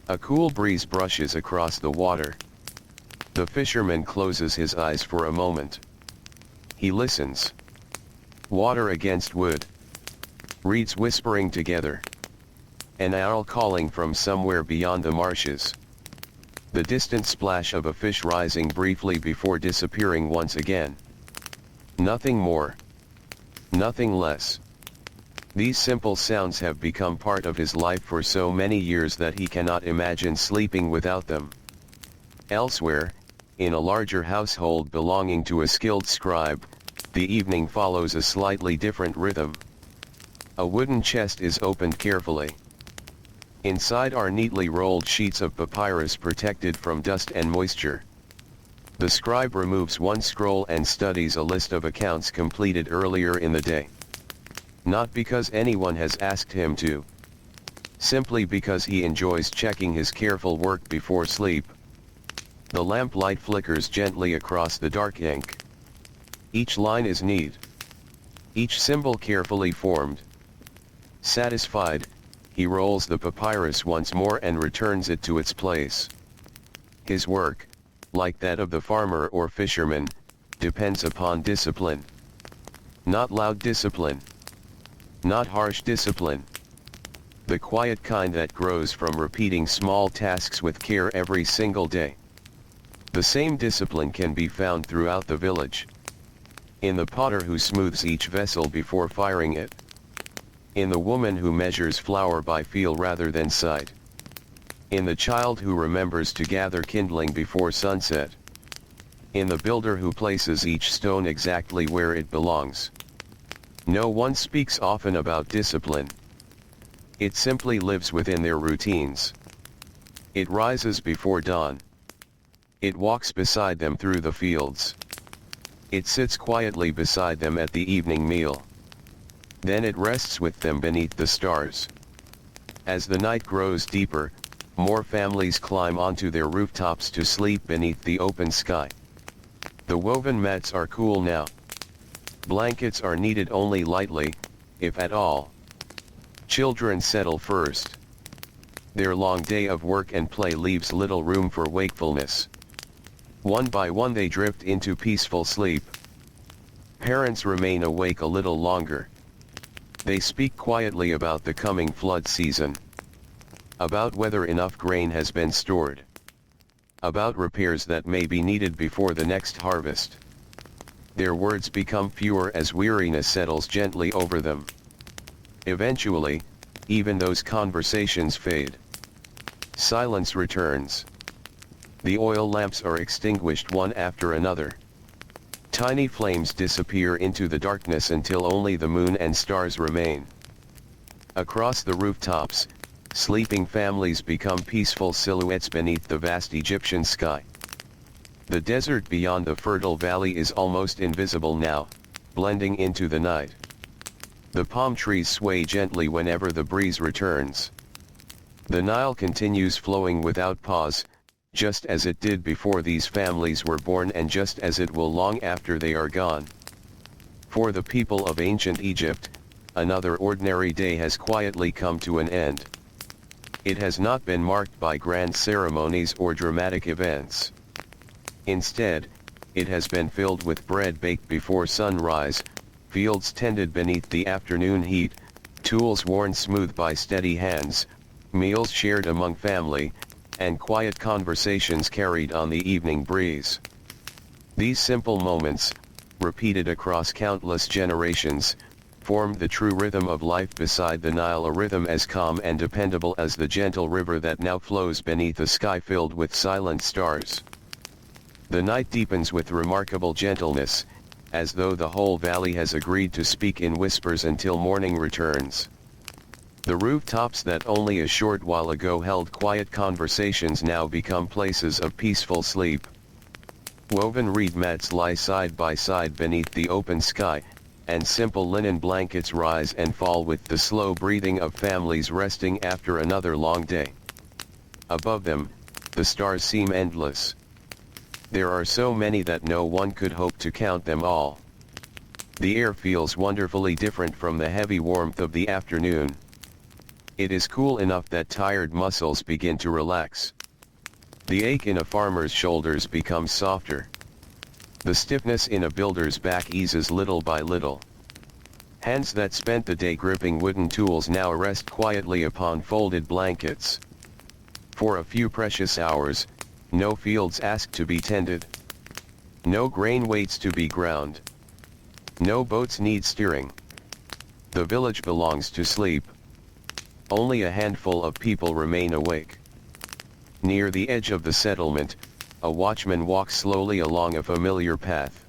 A cool breeze brushes across the water. The fisherman closes his eyes for a moment. He listens. Water against wood. Reeds whispering together. An owl calling from somewhere beyond the marshes. The distant splash of a fish rising briefly before disappearing once again. Nothing more. Nothing less. These simple sounds have become part of his life for so many years that he cannot imagine sleeping without them. Elsewhere, in a larger household belonging to a skilled scribe, the evening follows a slightly different rhythm. A wooden chest is opened carefully. Inside are neatly rolled sheets of papyrus protected from dust and moisture. The scribe removes one scroll and studies a list of accounts completed earlier in the day. Not because anyone has asked him to. Simply because he enjoys checking his careful work before sleep. The lamplight flickers gently across the dark ink. Each line is neat. Each symbol carefully formed. Satisfied, he rolls the papyrus once more and returns it to its place. His work, like that of the farmer or fisherman, depends upon discipline. Not loud discipline. Not harsh discipline. The quiet kind that grows from repeating small tasks with care every single day. The same discipline can be found throughout the village. In the potter who smooths each vessel before firing it. In the woman who measures flour by feel rather than sight. In the child who remembers to gather kindling before sunset. In the builder who places each stone exactly where it belongs. No one speaks often about discipline. It simply lives within their routines. It rises before dawn. It walks beside them through the fields. It sits quietly beside them at the evening meal. Then it rests with them beneath the stars. As the night grows deeper, more families climb onto their rooftops to sleep beneath the open sky. The woven mats are cool now. Blankets are needed only lightly, if at all. Children settle first. Their long day of work and play leaves little room for wakefulness. One by one they drift into peaceful sleep. Parents remain awake a little longer. They speak quietly about the coming flood season. About whether enough grain has been stored. About repairs that may be needed before the next harvest. Their words become fewer as weariness settles gently over them. Eventually, even those conversations fade. Silence returns. The oil lamps are extinguished one after another. Tiny flames disappear into the darkness until only the moon and stars remain. Across the rooftops, sleeping families become peaceful silhouettes beneath the vast Egyptian sky. The desert beyond the fertile valley is almost invisible now, blending into the night. The palm trees sway gently whenever the breeze returns. The Nile continues flowing without pause, just as it did before these families were born and just as it will long after they are gone. For the people of ancient Egypt, another ordinary day has quietly come to an end. It has not been marked by grand ceremonies or dramatic events. Instead, it has been filled with bread baked before sunrise, fields tended beneath the afternoon heat, tools worn smooth by steady hands, meals shared among family, and quiet conversations carried on the evening breeze. These simple moments, repeated across countless generations, formed the true rhythm of life beside the Nile, a rhythm as calm and dependable as the gentle river that now flows beneath a sky filled with silent stars. The night deepens with remarkable gentleness, as though the whole valley has agreed to speak in whispers until morning returns. The rooftops that only a short while ago held quiet conversations now become places of peaceful sleep. Woven reed mats lie side by side beneath the open sky, and simple linen blankets rise and fall with the slow breathing of families resting after another long day. Above them, the stars seem endless. There are so many that no one could hope to count them all. The air feels wonderfully different from the heavy warmth of the afternoon. It is cool enough that tired muscles begin to relax. The ache in a farmer's shoulders becomes softer. The stiffness in a builder's back eases little by little. Hands that spent the day gripping wooden tools now rest quietly upon folded blankets. For a few precious hours, no fields ask to be tended. No grain waits to be ground. No boats need steering. The village belongs to sleep. Only a handful of people remain awake. Near the edge of the settlement, a watchman walks slowly along a familiar path.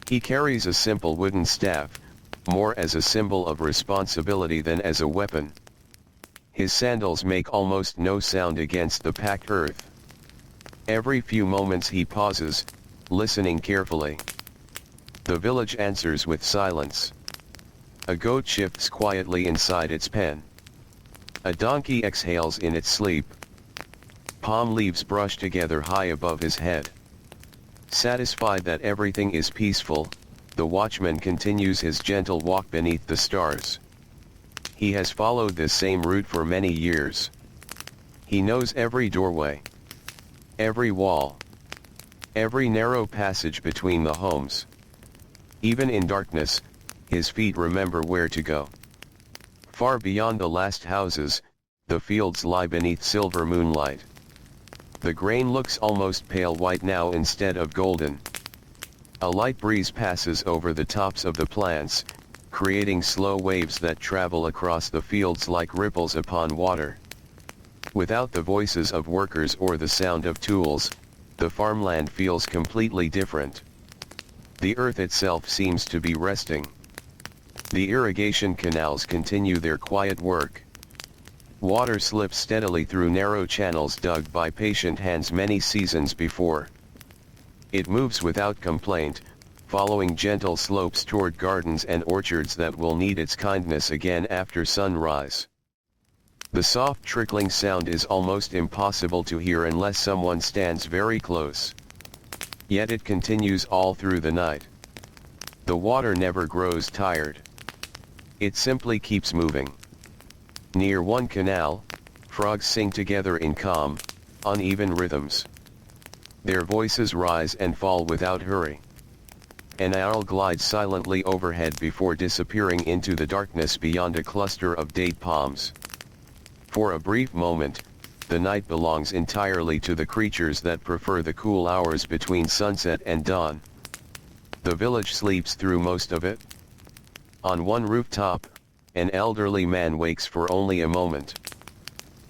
He carries a simple wooden staff, more as a symbol of responsibility than as a weapon. His sandals make almost no sound against the packed earth. Every few moments he pauses, listening carefully. The village answers with silence. A goat shifts quietly inside its pen. A donkey exhales in its sleep. Palm leaves brush together high above his head. Satisfied that everything is peaceful, the watchman continues his gentle walk beneath the stars. He has followed this same route for many years. He knows every doorway, every wall, every narrow passage between the homes. Even in darkness, his feet remember where to go. Far beyond the last houses, the fields lie beneath silver moonlight. The grain looks almost pale white now instead of golden. A light breeze passes over the tops of the plants, creating slow waves that travel across the fields like ripples upon water. Without the voices of workers or the sound of tools, the farmland feels completely different. The earth itself seems to be resting. The irrigation canals continue their quiet work. Water slips steadily through narrow channels dug by patient hands many seasons before. It moves without complaint, following gentle slopes toward gardens and orchards that will need its kindness again after sunrise. The soft trickling sound is almost impossible to hear unless someone stands very close. Yet it continues all through the night. The water never grows tired. It simply keeps moving. Near one canal, frogs sing together in calm, uneven rhythms. Their voices rise and fall without hurry. An owl glides silently overhead before disappearing into the darkness beyond a cluster of date palms. For a brief moment, the night belongs entirely to the creatures that prefer the cool hours between sunset and dawn. The village sleeps through most of it. On one rooftop, an elderly man wakes for only a moment.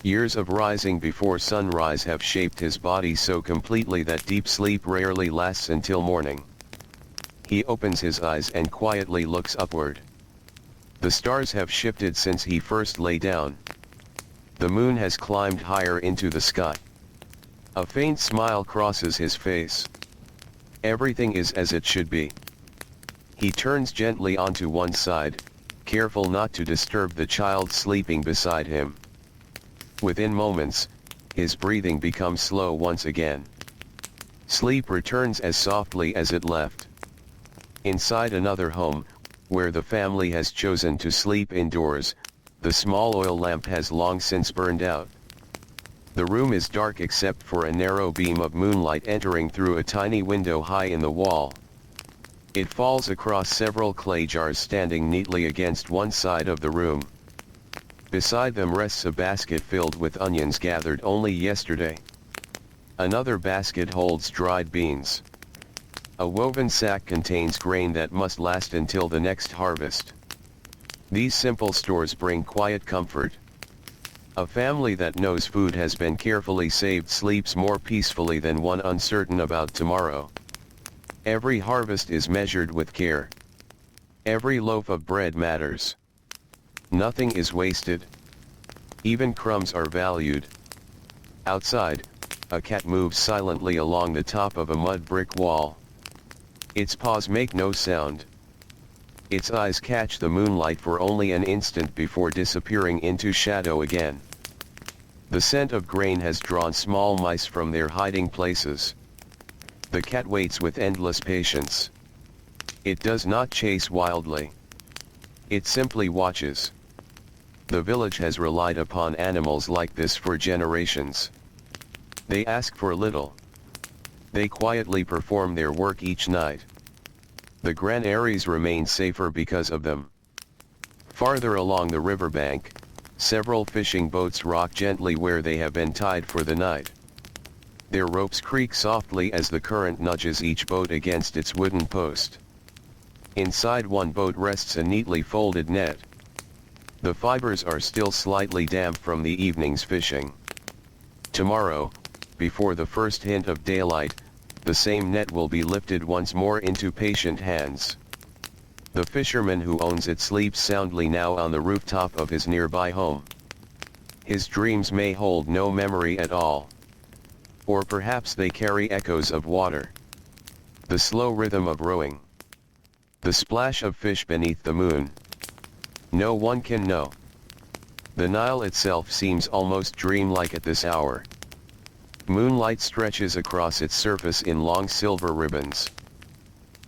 Years of rising before sunrise have shaped his body so completely that deep sleep rarely lasts until morning. He opens his eyes and quietly looks upward. The stars have shifted since he first lay down. The moon has climbed higher into the sky. A faint smile crosses his face. Everything is as it should be. He turns gently onto one side, careful not to disturb the child sleeping beside him. Within moments, his breathing becomes slow once again. Sleep returns as softly as it left. Inside another home, where the family has chosen to sleep indoors, the small oil lamp has long since burned out. The room is dark except for a narrow beam of moonlight entering through a tiny window high in the wall. It falls across several clay jars standing neatly against one side of the room. Beside them rests a basket filled with onions gathered only yesterday. Another basket holds dried beans. A woven sack contains grain that must last until the next harvest. These simple stores bring quiet comfort. A family that knows food has been carefully saved sleeps more peacefully than one uncertain about tomorrow. Every harvest is measured with care. Every loaf of bread matters. Nothing is wasted. Even crumbs are valued. Outside, a cat moves silently along the top of a mud brick wall. Its paws make no sound. Its eyes catch the moonlight for only an instant before disappearing into shadow again. The scent of grain has drawn small mice from their hiding places. The cat waits with endless patience. It does not chase wildly. It simply watches. The village has relied upon animals like this for generations. They ask for little. They quietly perform their work each night. The granaries remain safer because of them. Farther along the riverbank, several fishing boats rock gently where they have been tied for the night. Their ropes creak softly as the current nudges each boat against its wooden post. Inside one boat rests a neatly folded net. The fibers are still slightly damp from the evening's fishing. Tomorrow, before the first hint of daylight, the same net will be lifted once more into patient hands. The fisherman who owns it sleeps soundly now on the rooftop of his nearby home. His dreams may hold no memory at all. Or perhaps they carry echoes of water. The slow rhythm of rowing. The splash of fish beneath the moon. No one can know. The Nile itself seems almost dreamlike at this hour. Moonlight stretches across its surface in long silver ribbons.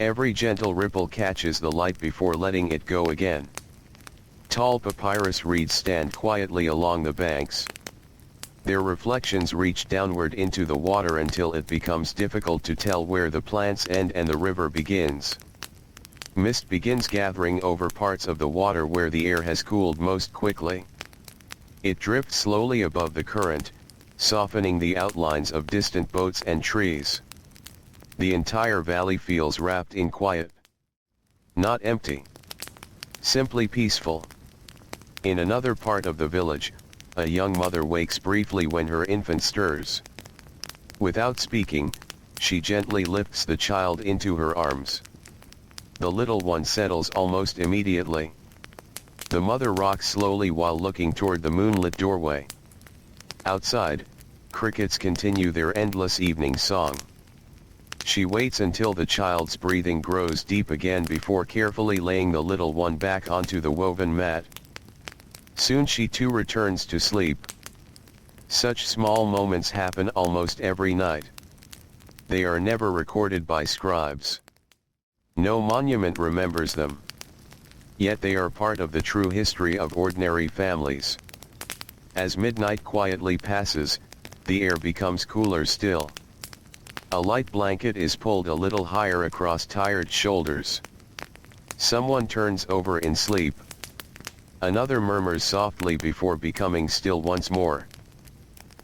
Every gentle ripple catches the light before letting it go again. Tall papyrus reeds stand quietly along the banks. Their reflections reach downward into the water until it becomes difficult to tell where the plants end and the river begins. Mist begins gathering over parts of the water where the air has cooled most quickly. It drifts slowly above the current, softening the outlines of distant boats and trees. The entire valley feels wrapped in quiet. Not empty. Simply peaceful. In another part of the village, a young mother wakes briefly when her infant stirs. Without speaking, she gently lifts the child into her arms. The little one settles almost immediately. The mother rocks slowly while looking toward the moonlit doorway. Outside, crickets continue their endless evening song. She waits until the child's breathing grows deep again before carefully laying the little one back onto the woven mat. Soon she too returns to sleep. Such small moments happen almost every night. They are never recorded by scribes. No monument remembers them. Yet they are part of the true history of ordinary families. As midnight quietly passes, the air becomes cooler still. A light blanket is pulled a little higher across tired shoulders. Someone turns over in sleep. Another murmurs softly before becoming still once more.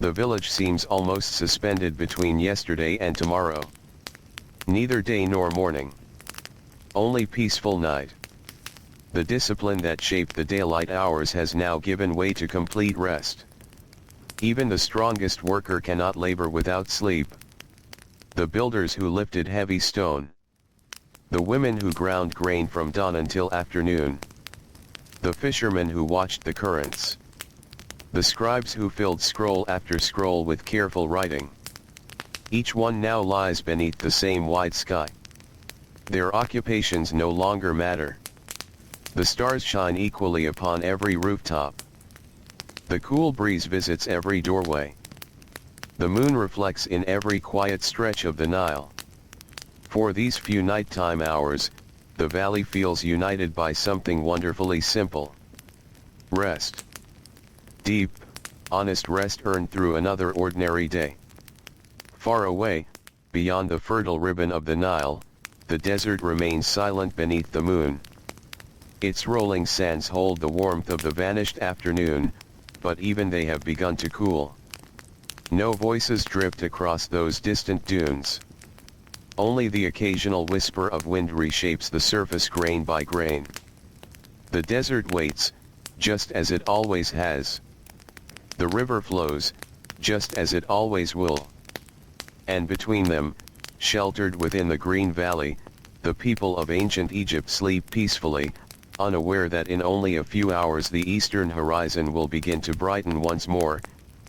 The village seems almost suspended between yesterday and tomorrow. Neither day nor morning. Only peaceful night. The discipline that shaped the daylight hours has now given way to complete rest. Even the strongest worker cannot labor without sleep. The builders who lifted heavy stone. The women who ground grain from dawn until afternoon. The fishermen who watched the currents. The scribes who filled scroll after scroll with careful writing. Each one now lies beneath the same wide sky. Their occupations no longer matter. The stars shine equally upon every rooftop. The cool breeze visits every doorway. The moon reflects in every quiet stretch of the Nile. For these few nighttime hours, the valley feels united by something wonderfully simple. Rest. Deep, honest rest earned through another ordinary day. Far away, beyond the fertile ribbon of the Nile, the desert remains silent beneath the moon. Its rolling sands hold the warmth of the vanished afternoon, but even they have begun to cool. No voices drift across those distant dunes. Only the occasional whisper of wind reshapes the surface grain by grain. The desert waits, just as it always has. The river flows, just as it always will. And between them, sheltered within the green valley, the people of ancient Egypt sleep peacefully, unaware that in only a few hours the eastern horizon will begin to brighten once more,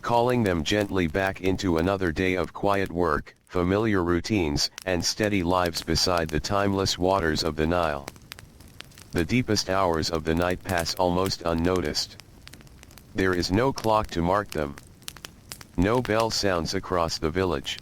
calling them gently back into another day of quiet work, familiar routines, and steady lives beside the timeless waters of the Nile. The deepest hours of the night pass almost unnoticed. There is no clock to mark them. No bell sounds across the village.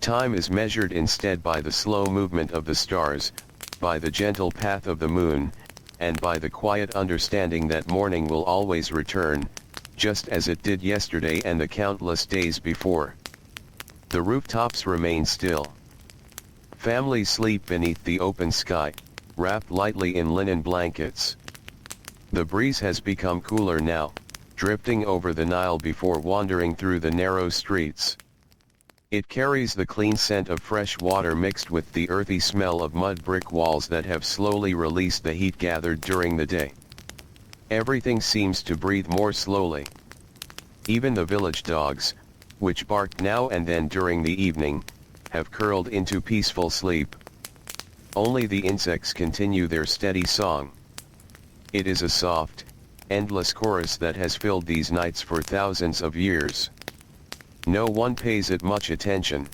Time is measured instead by the slow movement of the stars, by the gentle path of the moon, and by the quiet understanding that morning will always return, just as it did yesterday and the countless days before. The rooftops remain still. Families sleep beneath the open sky, wrapped lightly in linen blankets. The breeze has become cooler now, drifting over the Nile before wandering through the narrow streets. It carries the clean scent of fresh water mixed with the earthy smell of mud brick walls that have slowly released the heat gathered during the day. Everything seems to breathe more slowly. Even the village dogs, which bark now and then during the evening, have curled into peaceful sleep. Only the insects continue their steady song. It is a soft, endless chorus that has filled these nights for thousands of years. No one pays it much attention.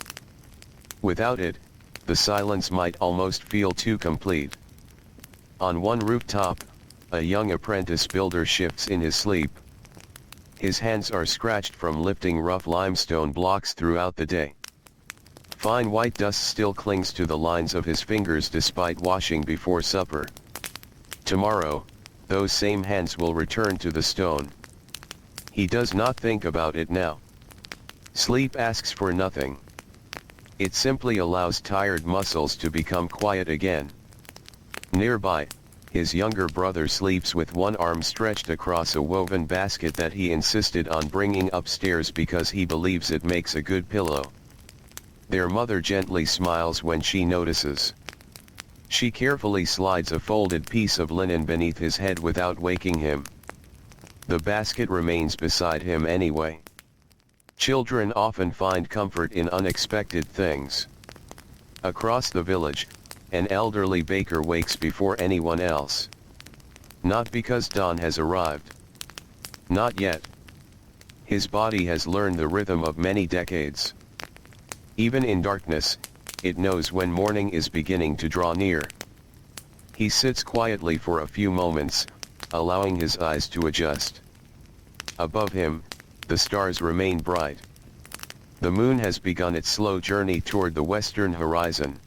Without it, the silence might almost feel too complete. On one rooftop, a young apprentice builder shifts in his sleep. His hands are scratched from lifting rough limestone blocks throughout the day. Fine white dust still clings to the lines of his fingers despite washing before supper. Tomorrow, those same hands will return to the stone. He does not think about it now. Sleep asks for nothing. It simply allows tired muscles to become quiet again. Nearby, his younger brother sleeps with one arm stretched across a woven basket that he insisted on bringing upstairs because he believes it makes a good pillow. Their mother gently smiles when she notices. She carefully slides a folded piece of linen beneath his head without waking him. The basket remains beside him anyway. Children often find comfort in unexpected things. Across the village, an elderly baker wakes before anyone else. Not because dawn has arrived. Not yet. His body has learned the rhythm of many decades. Even in darkness, it knows when morning is beginning to draw near. He sits quietly for a few moments, allowing his eyes to adjust. Above him, the stars remain bright. The moon has begun its slow journey toward the western horizon.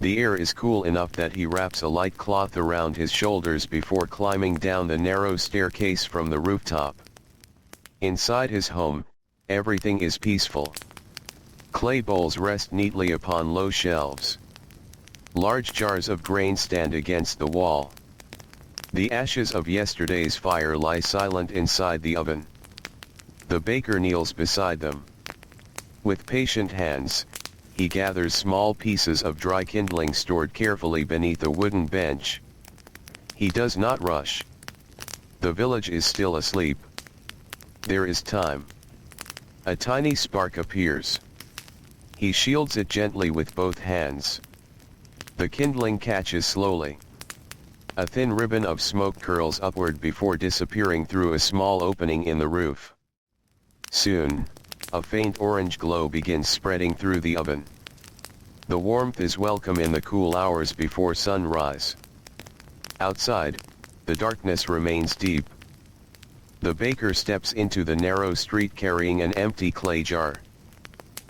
The air is cool enough that he wraps a light cloth around his shoulders before climbing down the narrow staircase from the rooftop. Inside his home, everything is peaceful. Clay bowls rest neatly upon low shelves. Large jars of grain stand against the wall. The ashes of yesterday's fire lie silent inside the oven. The baker kneels beside them. With patient hands, he gathers small pieces of dry kindling stored carefully beneath a wooden bench. He does not rush. The village is still asleep. There is time. A tiny spark appears. He shields it gently with both hands. The kindling catches slowly. A thin ribbon of smoke curls upward before disappearing through a small opening in the roof. Soon, a faint orange glow begins spreading through the oven. The warmth is welcome in the cool hours before sunrise. Outside, the darkness remains deep. The baker steps into the narrow street carrying an empty clay jar.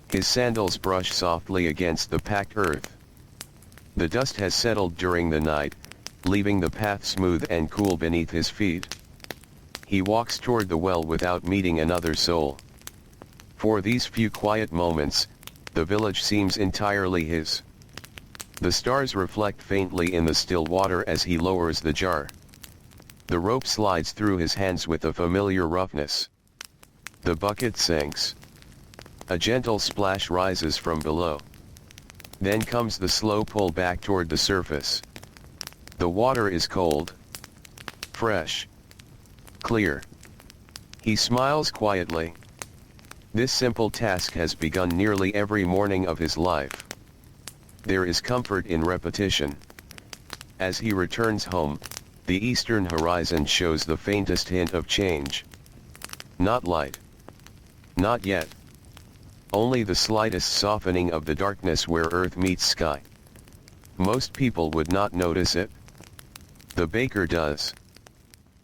His sandals brush softly against the packed earth. The dust has settled during the night, leaving the path smooth and cool beneath his feet. He walks toward the well without meeting another soul. For these few quiet moments, the village seems entirely his. The stars reflect faintly in the still water as he lowers the jar. The rope slides through his hands with a familiar roughness. The bucket sinks. A gentle splash rises from below. Then comes the slow pull back toward the surface. The water is cold, fresh, clear. He smiles quietly. This simple task has begun nearly every morning of his life. There is comfort in repetition. As he returns home, the eastern horizon shows the faintest hint of change. Not light. Not yet. Only the slightest softening of the darkness where earth meets sky. Most people would not notice it. The baker does.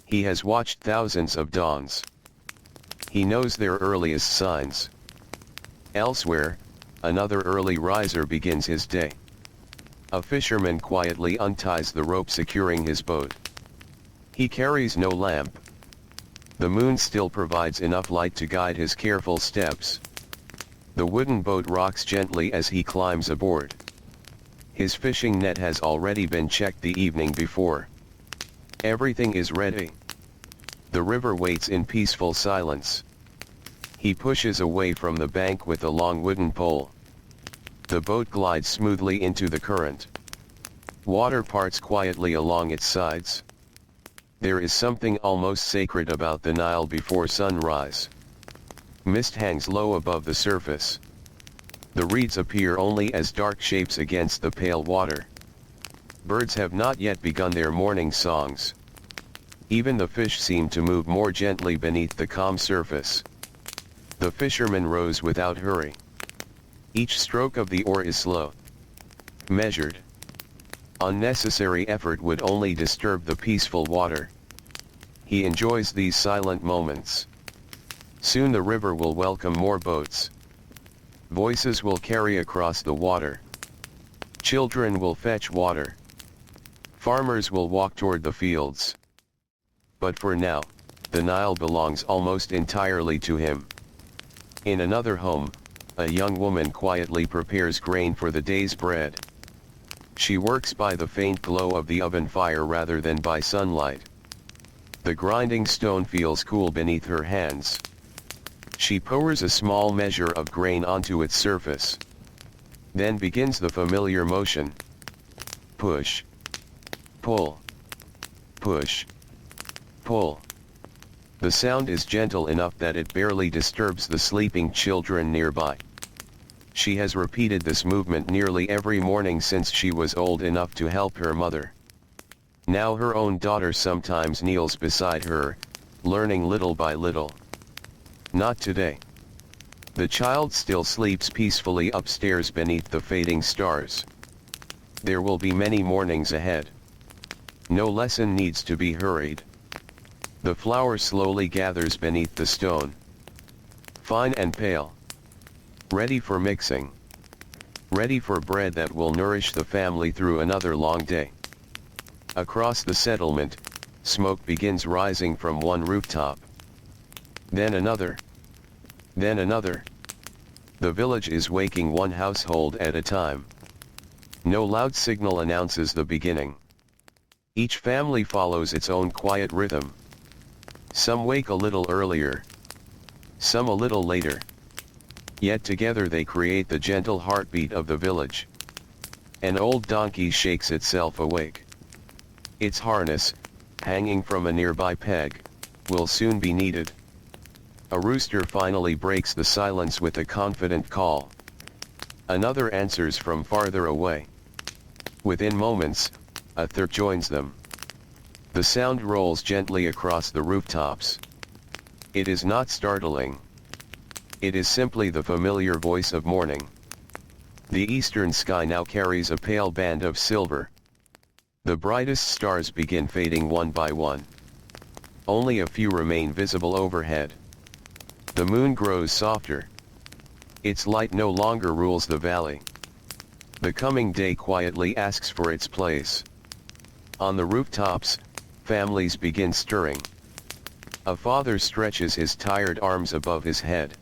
He has watched thousands of dawns. He knows their earliest signs. Elsewhere, another early riser begins his day. A fisherman quietly unties the rope securing his boat. He carries no lamp. The moon still provides enough light to guide his careful steps. The wooden boat rocks gently as he climbs aboard. His fishing net has already been checked the evening before. Everything is ready. The river waits in peaceful silence. He pushes away from the bank with a long wooden pole. The boat glides smoothly into the current. Water parts quietly along its sides. There is something almost sacred about the Nile before sunrise. Mist hangs low above the surface. The reeds appear only as dark shapes against the pale water. Birds have not yet begun their morning songs. Even the fish seem to move more gently beneath the calm surface. The fisherman rows without hurry. Each stroke of the oar is slow, measured. Unnecessary effort would only disturb the peaceful water. He enjoys these silent moments. Soon the river will welcome more boats. Voices will carry across the water. Children will fetch water. Farmers will walk toward the fields. But for now, the Nile belongs almost entirely to him. In another home, a young woman quietly prepares grain for the day's bread. She works by the faint glow of the oven fire rather than by sunlight. The grinding stone feels cool beneath her hands. She pours a small measure of grain onto its surface. Then begins the familiar motion. Push. Pull. Push. Pull. The sound is gentle enough that it barely disturbs the sleeping children nearby. She has repeated this movement nearly every morning since she was old enough to help her mother. Now her own daughter sometimes kneels beside her, learning little by little. Not today. The child still sleeps peacefully upstairs beneath the fading stars. There will be many mornings ahead. No lesson needs to be hurried. The flour slowly gathers beneath the stone. Fine and pale. Ready for mixing. Ready for bread that will nourish the family through another long day. Across the settlement, smoke begins rising from one rooftop. Then another. Then another. The village is waking one household at a time. No loud signal announces the beginning. Each family follows its own quiet rhythm. Some wake a little earlier. Some a little later. Yet together they create the gentle heartbeat of the village. An old donkey shakes itself awake. Its harness, hanging from a nearby peg, will soon be needed. A rooster finally breaks the silence with a confident call. Another answers from farther away. Within moments, a third joins them. The sound rolls gently across the rooftops. It is not startling. It is simply the familiar voice of morning. The eastern sky now carries a pale band of silver. The brightest stars begin fading one by one. Only a few remain visible overhead. The moon grows softer. Its light no longer rules the valley. The coming day quietly asks for its place. On the rooftops, families begin stirring. A father stretches his tired arms above his head.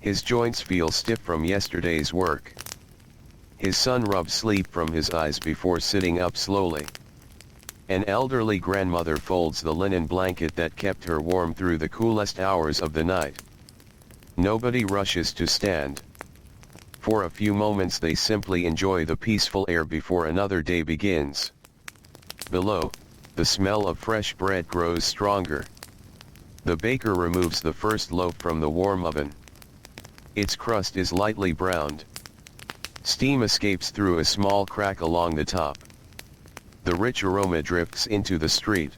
His joints feel stiff from yesterday's work. His son rubs sleep from his eyes before sitting up slowly. An elderly grandmother folds the linen blanket that kept her warm through the coolest hours of the night. Nobody rushes to stand. For a few moments they simply enjoy the peaceful air before another day begins. Below, the smell of fresh bread grows stronger. The baker removes the first loaf from the warm oven. Its crust is lightly browned. Steam escapes through a small crack along the top. The rich aroma drifts into the street.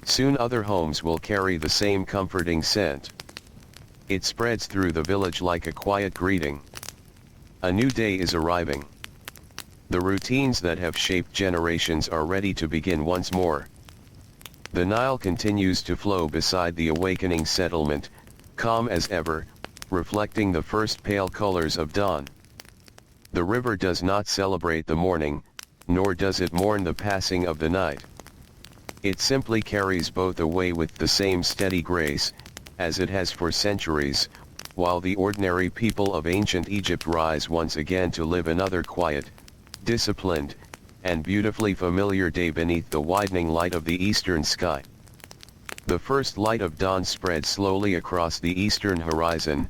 Soon other homes will carry the same comforting scent. It spreads through the village like a quiet greeting. A new day is arriving. The routines that have shaped generations are ready to begin once more. The Nile continues to flow beside the awakening settlement, calm as ever, reflecting the first pale colors of dawn. The river does not celebrate the morning, nor does it mourn the passing of the night. It simply carries both away with the same steady grace, as it has for centuries, while the ordinary people of ancient Egypt rise once again to live another quiet, disciplined, and beautifully familiar day beneath the widening light of the eastern sky. The first light of dawn spreads slowly across the eastern horizon,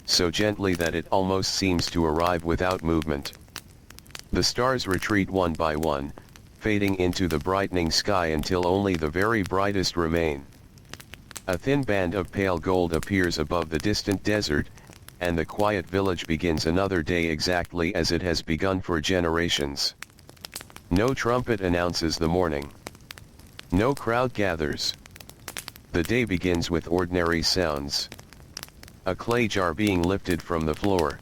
so gently that it almost seems to arrive without movement. The stars retreat one by one, fading into the brightening sky until only the very brightest remain. A thin band of pale gold appears above the distant desert, and the quiet village begins another day exactly as it has begun for generations. No trumpet announces the morning. No crowd gathers. The day begins with ordinary sounds. A clay jar being lifted from the floor.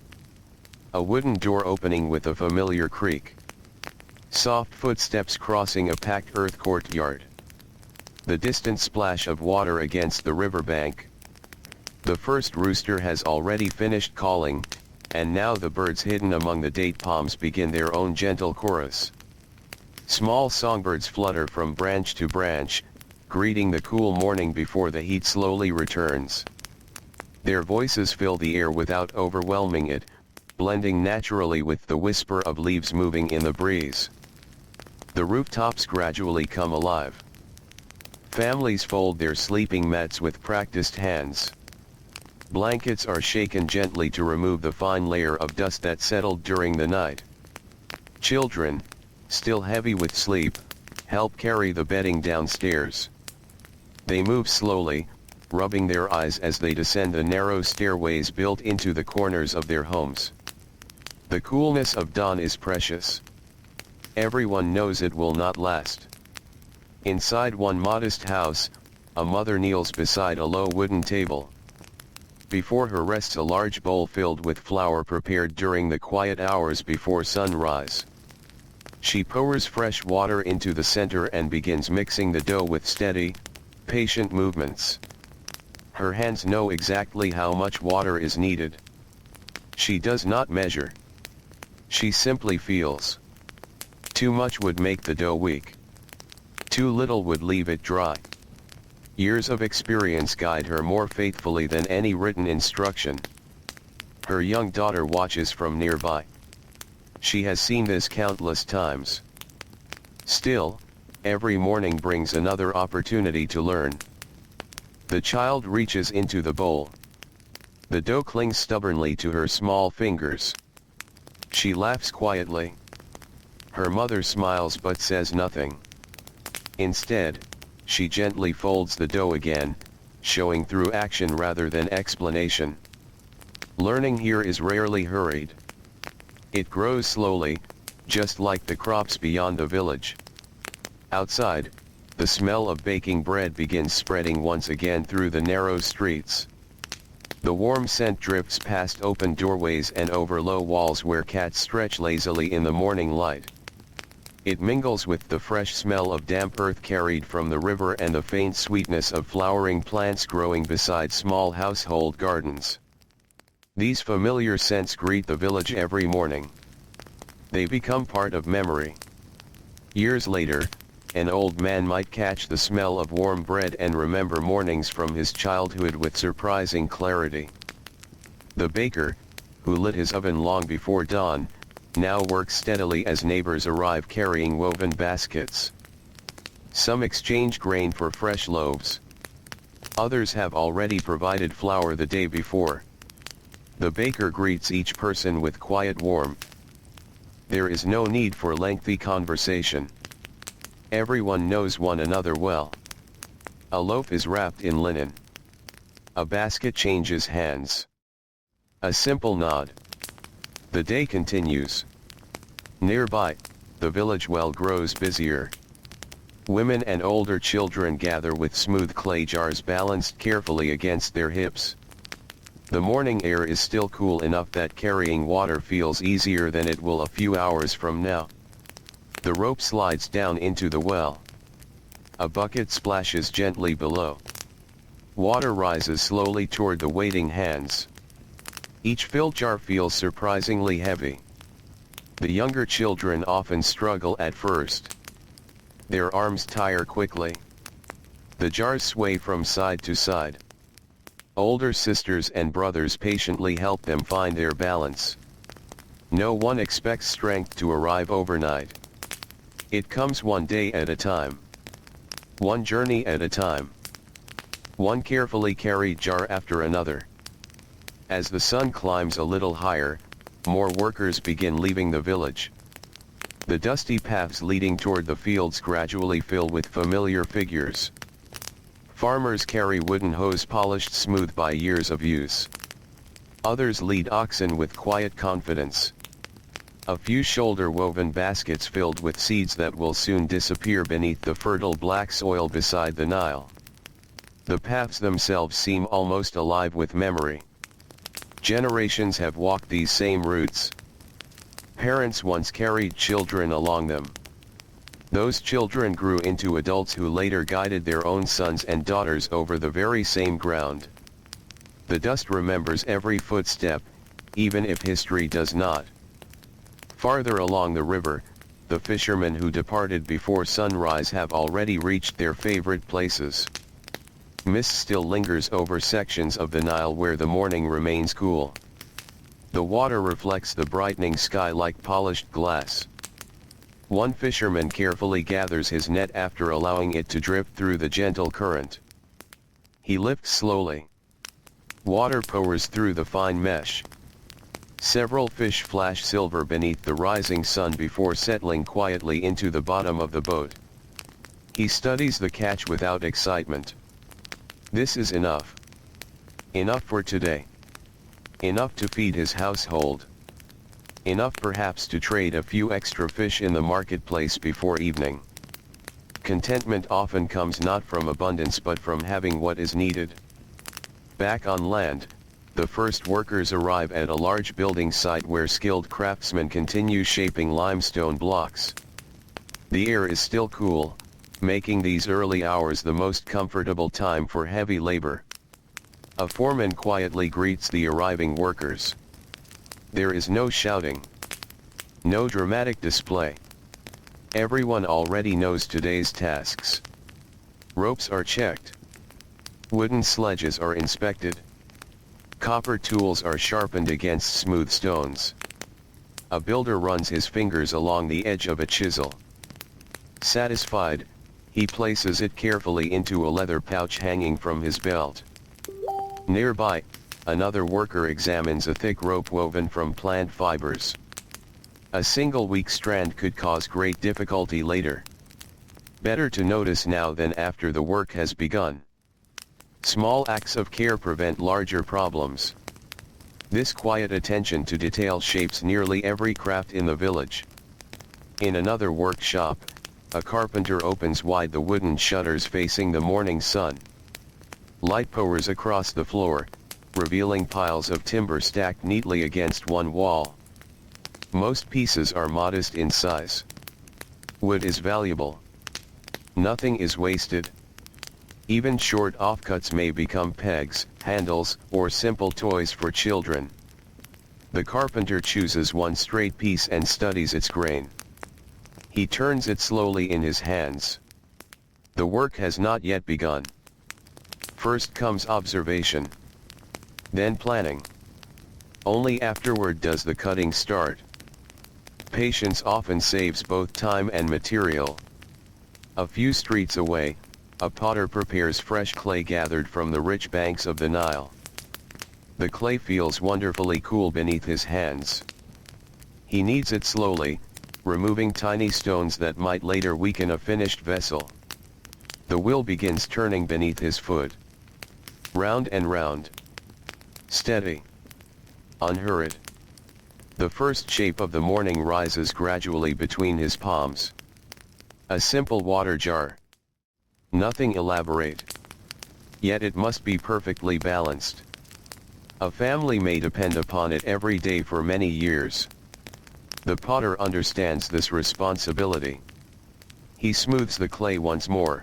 A wooden door opening with a familiar creak. Soft footsteps crossing a packed earth courtyard. The distant splash of water against the riverbank. The first rooster has already finished calling, and now the birds hidden among the date palms begin their own gentle chorus. Small songbirds flutter from branch to branch, greeting the cool morning before the heat slowly returns. Their voices fill the air without overwhelming it, blending naturally with the whisper of leaves moving in the breeze. The rooftops gradually come alive. Families fold their sleeping mats with practiced hands. Blankets are shaken gently to remove the fine layer of dust that settled during the night. Children, still heavy with sleep, help carry the bedding downstairs. They move slowly, rubbing their eyes as they descend the narrow stairways built into the corners of their homes. The coolness of dawn is precious. Everyone knows it will not last. Inside one modest house, a mother kneels beside a low wooden table. Before her rests a large bowl filled with flour prepared during the quiet hours before sunrise. She pours fresh water into the center and begins mixing the dough with steady, patient movements. Her hands know exactly how much water is needed. She does not measure. She simply feels. Too much would make the dough weak. Too little would leave it dry. Years of experience guide her more faithfully than any written instruction. Her young daughter watches from nearby. She has seen this countless times. Still, every morning brings another opportunity to learn. The child reaches into the bowl. The dough clings stubbornly to her small fingers. She laughs quietly. Her mother smiles but says nothing. Instead, she gently folds the dough again, showing through action rather than explanation. Learning here is rarely hurried. It grows slowly, just like the crops beyond the village. Outside, the smell of baking bread begins spreading once again through the narrow streets. The warm scent drifts past open doorways and over low walls where cats stretch lazily in the morning light. It mingles with the fresh smell of damp earth carried from the river and the faint sweetness of flowering plants growing beside small household gardens. These familiar scents greet the village every morning. They become part of memory. Years later, an old man might catch the smell of warm bread and remember mornings from his childhood with surprising clarity. The baker, who lit his oven long before dawn, now works steadily as neighbors arrive carrying woven baskets. Some exchange grain for fresh loaves. Others have already provided flour the day before. The baker greets each person with quiet warmth. There is no need for lengthy conversation. Everyone knows one another well. A loaf is wrapped in linen. A basket changes hands. A simple nod. The day continues. Nearby, the village well grows busier. Women and older children gather with smooth clay jars balanced carefully against their hips. The morning air is still cool enough that carrying water feels easier than it will a few hours from now. The rope slides down into the well. A bucket splashes gently below. Water rises slowly toward the waiting hands. Each filled jar feels surprisingly heavy. The younger children often struggle at first. Their arms tire quickly. The jars sway from side to side. Older sisters and brothers patiently help them find their balance. No one expects strength to arrive overnight. It comes one day at a time. One journey at a time. One carefully carried jar after another. As the sun climbs a little higher, more workers begin leaving the village. The dusty paths leading toward the fields gradually fill with familiar figures. Farmers carry wooden hoes polished smooth by years of use. Others lead oxen with quiet confidence. A few shoulder-woven baskets filled with seeds that will soon disappear beneath the fertile black soil beside the Nile. The paths themselves seem almost alive with memory. Generations have walked these same routes. Parents once carried children along them. Those children grew into adults who later guided their own sons and daughters over the very same ground. The dust remembers every footstep, even if history does not. Farther along the river, the fishermen who departed before sunrise have already reached their favorite places. Mist still lingers over sections of the Nile where the morning remains cool. The water reflects the brightening sky like polished glass. One fisherman carefully gathers his net after allowing it to drift through the gentle current. He lifts slowly. Water pours through the fine mesh. Several fish flash silver beneath the rising sun before settling quietly into the bottom of the boat. He studies the catch without excitement. This is enough. Enough for today. Enough to feed his household. Enough perhaps to trade a few extra fish in the marketplace before evening. Contentment often comes not from abundance but from having what is needed. Back on land, the first workers arrive at a large building site where skilled craftsmen continue shaping limestone blocks. The air is still cool, making these early hours the most comfortable time for heavy labor. A foreman quietly greets the arriving workers. There is no shouting. No dramatic display. Everyone already knows today's tasks. Ropes are checked. Wooden sledges are inspected. Copper tools are sharpened against smooth stones. A builder runs his fingers along the edge of a chisel. Satisfied, he places it carefully into a leather pouch hanging from his belt. Nearby, another worker examines a thick rope woven from plant fibers. A single weak strand could cause great difficulty later. Better to notice now than after the work has begun. Small acts of care prevent larger problems. This quiet attention to detail shapes nearly every craft in the village. In another workshop, a carpenter opens wide the wooden shutters facing the morning sun. Light pours across the floor, revealing piles of timber stacked neatly against one wall. Most pieces are modest in size. Wood is valuable. Nothing is wasted. Even short offcuts may become pegs, handles, or simple toys for children. The carpenter chooses one straight piece and studies its grain. He turns it slowly in his hands. The work has not yet begun. First comes observation. Then planning. Only afterward does the cutting start. Patience often saves both time and material. A few streets away, a potter prepares fresh clay gathered from the rich banks of the Nile. The clay feels wonderfully cool beneath his hands. He kneads it slowly, removing tiny stones that might later weaken a finished vessel. The wheel begins turning beneath his foot. Round and round. Steady. Unhurried. The first shape of the morning rises gradually between his palms. A simple water jar. Nothing elaborate. Yet it must be perfectly balanced. A family may depend upon it every day for many years. The potter understands this responsibility. He smooths the clay once more.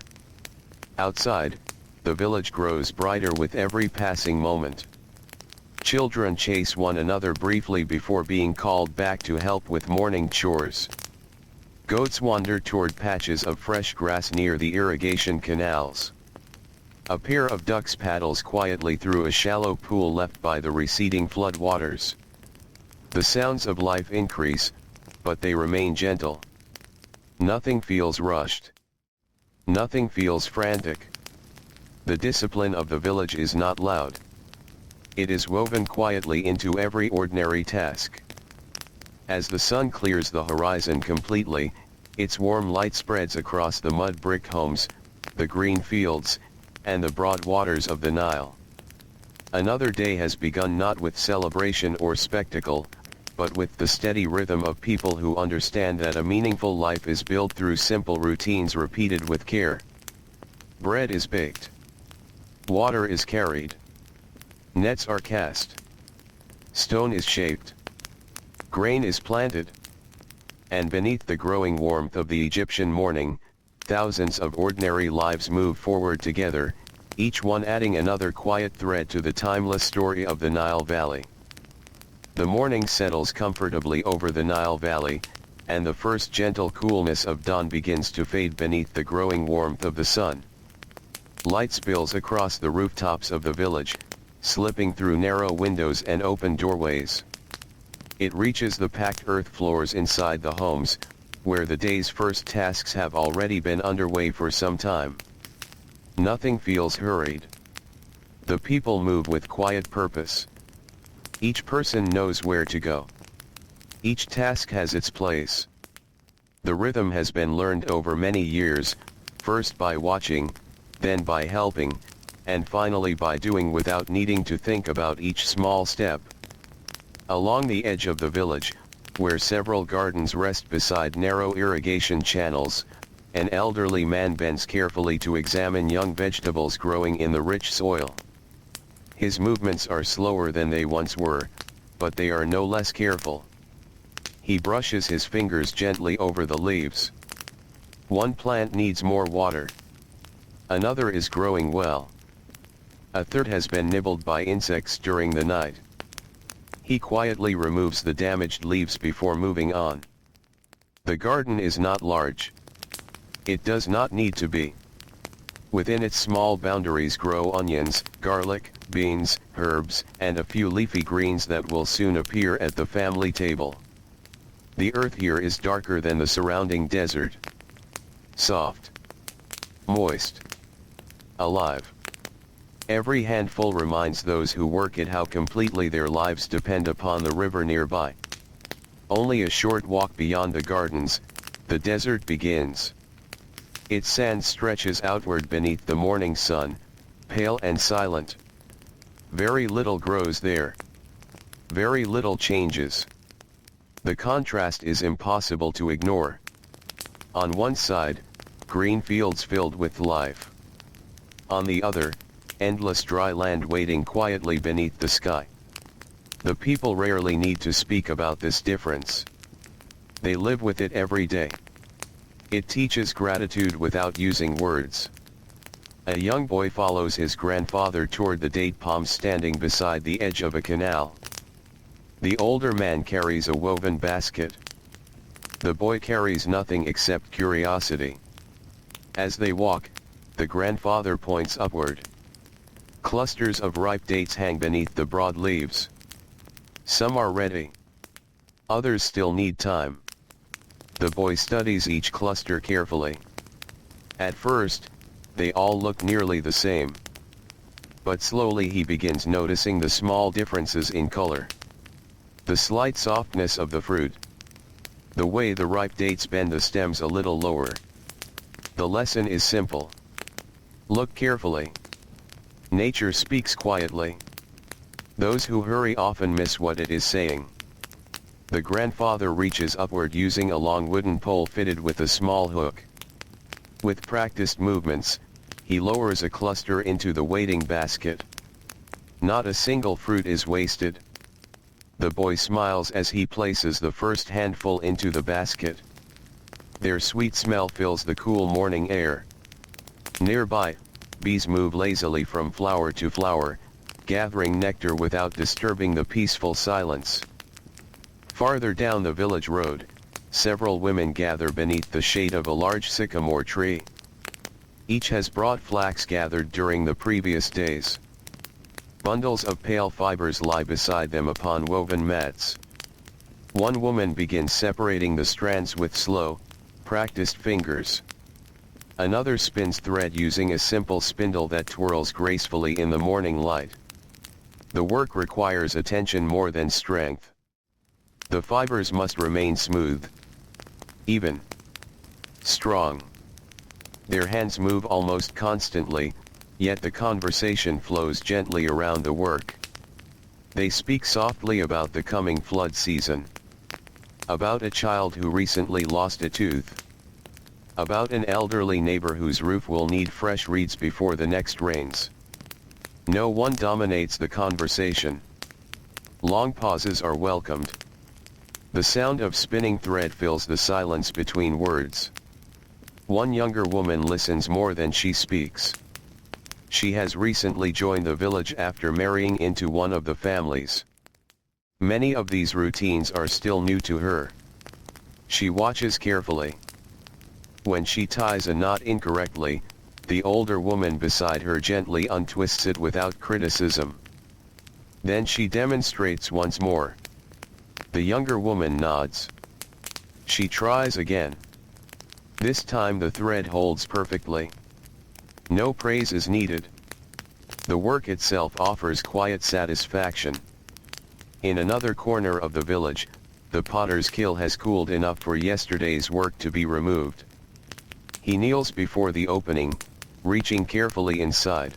Outside, the village grows brighter with every passing moment. Children chase one another briefly before being called back to help with morning chores. Goats wander toward patches of fresh grass near the irrigation canals. A pair of ducks paddles quietly through a shallow pool left by the receding flood waters. The sounds of life increase, but they remain gentle. Nothing feels rushed. Nothing feels frantic. The discipline of the village is not loud. It is woven quietly into every ordinary task. As the sun clears the horizon completely, its warm light spreads across the mud brick homes, the green fields, and the broad waters of the Nile. Another day has begun, not with celebration or spectacle, but with the steady rhythm of people who understand that a meaningful life is built through simple routines repeated with care. Bread is baked. Water is carried. Nets are cast. Stone is shaped. Grain is planted. And beneath the growing warmth of the Egyptian morning, thousands of ordinary lives move forward together, each one adding another quiet thread to the timeless story of the Nile Valley. The morning settles comfortably over the Nile Valley, and the first gentle coolness of dawn begins to fade beneath the growing warmth of the sun. Light spills across the rooftops of the village, slipping through narrow windows and open doorways. It reaches the packed earth floors inside the homes, where the day's first tasks have already been underway for some time. Nothing feels hurried. The people move with quiet purpose. Each person knows where to go. Each task has its place. The rhythm has been learned over many years, first by watching, then by helping, and finally by doing without needing to think about each small step. Along the edge of the village, where several gardens rest beside narrow irrigation channels, an elderly man bends carefully to examine young vegetables growing in the rich soil. His movements are slower than they once were, but they are no less careful. He brushes his fingers gently over the leaves. One plant needs more water. Another is growing well. A third has been nibbled by insects during the night. He quietly removes the damaged leaves before moving on. The garden is not large. It does not need to be. Within its small boundaries grow onions, garlic, beans, herbs, and a few leafy greens that will soon appear at the family table. The earth here is darker than the surrounding desert. Soft. Moist. Alive. Every handful reminds those who work it how completely their lives depend upon the river nearby. Only a short walk beyond the gardens, the desert begins. Its sand stretches outward beneath the morning sun, pale and silent. Very little grows there. Very little changes. The contrast is impossible to ignore. On one side, green fields filled with life. On the other, endless dry land waiting quietly beneath the sky. The people rarely need to speak about this difference. They live with it every day. It teaches gratitude without using words. A young boy follows his grandfather toward the date palms standing beside the edge of a canal. The older man carries a woven basket. The boy carries nothing except curiosity. As they walk, the grandfather points upward. Clusters of ripe dates hang beneath the broad leaves. Some are ready. Others still need time. The boy studies each cluster carefully. At first, they all look nearly the same. But slowly he begins noticing the small differences in color. The slight softness of the fruit. The way the ripe dates bend the stems a little lower. The lesson is simple. Look carefully. Nature speaks quietly. Those who hurry often miss what it is saying. The grandfather reaches upward using a long wooden pole fitted with a small hook. With practiced movements, he lowers a cluster into the waiting basket. Not a single fruit is wasted. The boy smiles as he places the first handful into the basket. Their sweet smell fills the cool morning air. Nearby, bees move lazily from flower to flower, gathering nectar without disturbing the peaceful silence. Farther down the village road, several women gather beneath the shade of a large sycamore tree. Each has brought flax gathered during the previous days. Bundles of pale fibers lie beside them upon woven mats. One woman begins separating the strands with slow, practiced fingers. Another spins thread using a simple spindle that twirls gracefully in the morning light. The work requires attention more than strength. The fibers must remain smooth, even, strong. Their hands move almost constantly, yet the conversation flows gently around the work. They speak softly about the coming flood season. About a child who recently lost a tooth. About an elderly neighbor whose roof will need fresh reeds before the next rains. No one dominates the conversation. Long pauses are welcomed. The sound of spinning thread fills the silence between words. One younger woman listens more than she speaks. She has recently joined the village after marrying into one of the families. Many of these routines are still new to her. She watches carefully. When she ties a knot incorrectly, the older woman beside her gently untwists it without criticism. Then she demonstrates once more. The younger woman nods. She tries again. This time the thread holds perfectly. No praise is needed. The work itself offers quiet satisfaction. In another corner of the village, the potter's kiln has cooled enough for yesterday's work to be removed. He kneels before the opening, reaching carefully inside.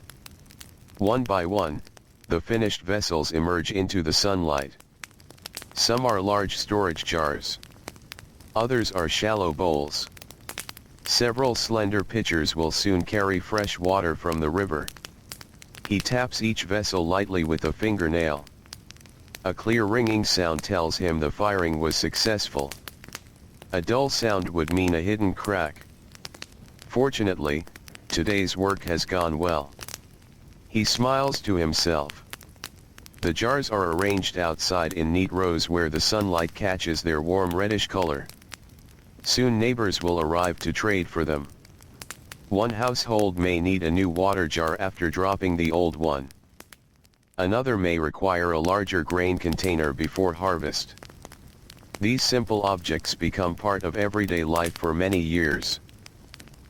One by one, the finished vessels emerge into the sunlight. Some are large storage jars. Others are shallow bowls. Several slender pitchers will soon carry fresh water from the river. He taps each vessel lightly with a fingernail. A clear ringing sound tells him the firing was successful. A dull sound would mean a hidden crack. Fortunately, today's work has gone well. He smiles to himself. The jars are arranged outside in neat rows where the sunlight catches their warm reddish color. Soon neighbors will arrive to trade for them. One household may need a new water jar after dropping the old one. Another may require a larger grain container before harvest. These simple objects become part of everyday life for many years.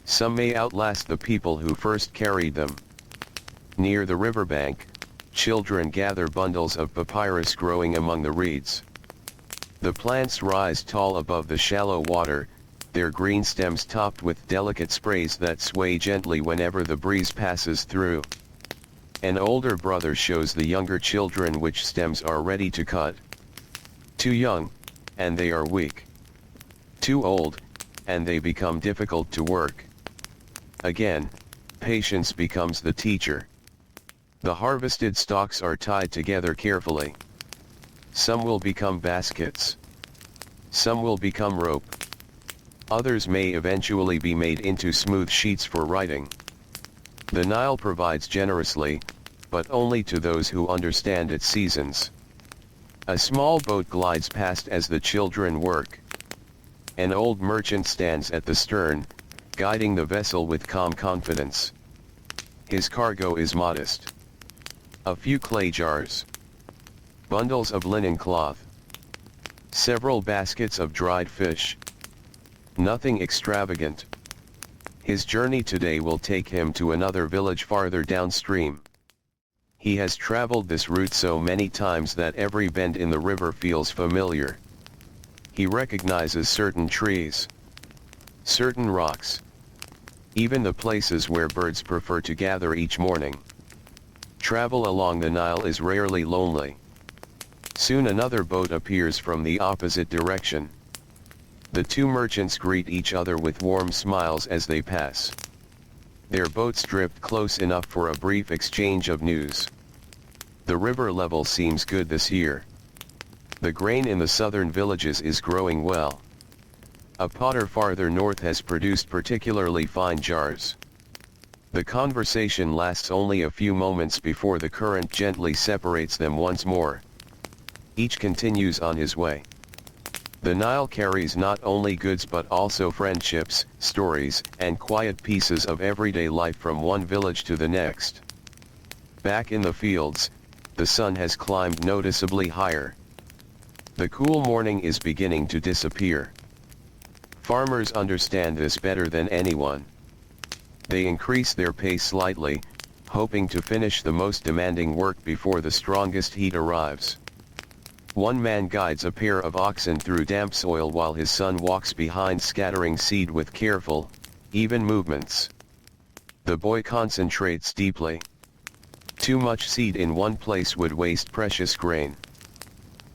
Some may outlast the people who first carried them. Near the riverbank, children gather bundles of papyrus growing among the reeds. The plants rise tall above the shallow water, their green stems topped with delicate sprays that sway gently whenever the breeze passes through. An older brother shows the younger children which stems are ready to cut. Too young, and they are weak. Too old, and they become difficult to work. Again, patience becomes the teacher. The harvested stalks are tied together carefully. Some will become baskets. Some will become rope. Others may eventually be made into smooth sheets for writing. The Nile provides generously, but only to those who understand its seasons. A small boat glides past as the children work. An old merchant stands at the stern, guiding the vessel with calm confidence. His cargo is modest. A few clay jars. Bundles of linen cloth. Several baskets of dried fish. Nothing extravagant. His journey today will take him to another village farther downstream. He has traveled this route so many times that every bend in the river feels familiar. He recognizes certain trees, certain rocks, even the places where birds prefer to gather each morning. Travel along the Nile is rarely lonely. Soon another boat appears from the opposite direction. The two merchants greet each other with warm smiles as they pass. Their boats drift close enough for a brief exchange of news. The river level seems good this year. The grain in the southern villages is growing well. A potter farther north has produced particularly fine jars. The conversation lasts only a few moments before the current gently separates them once more. Each continues on his way. The Nile carries not only goods but also friendships, stories, and quiet pieces of everyday life from one village to the next. Back in the fields, the sun has climbed noticeably higher. The cool morning is beginning to disappear. Farmers understand this better than anyone. They increase their pace slightly, hoping to finish the most demanding work before the strongest heat arrives. One man guides a pair of oxen through damp soil while his son walks behind scattering seed with careful, even movements. The boy concentrates deeply. Too much seed in one place would waste precious grain.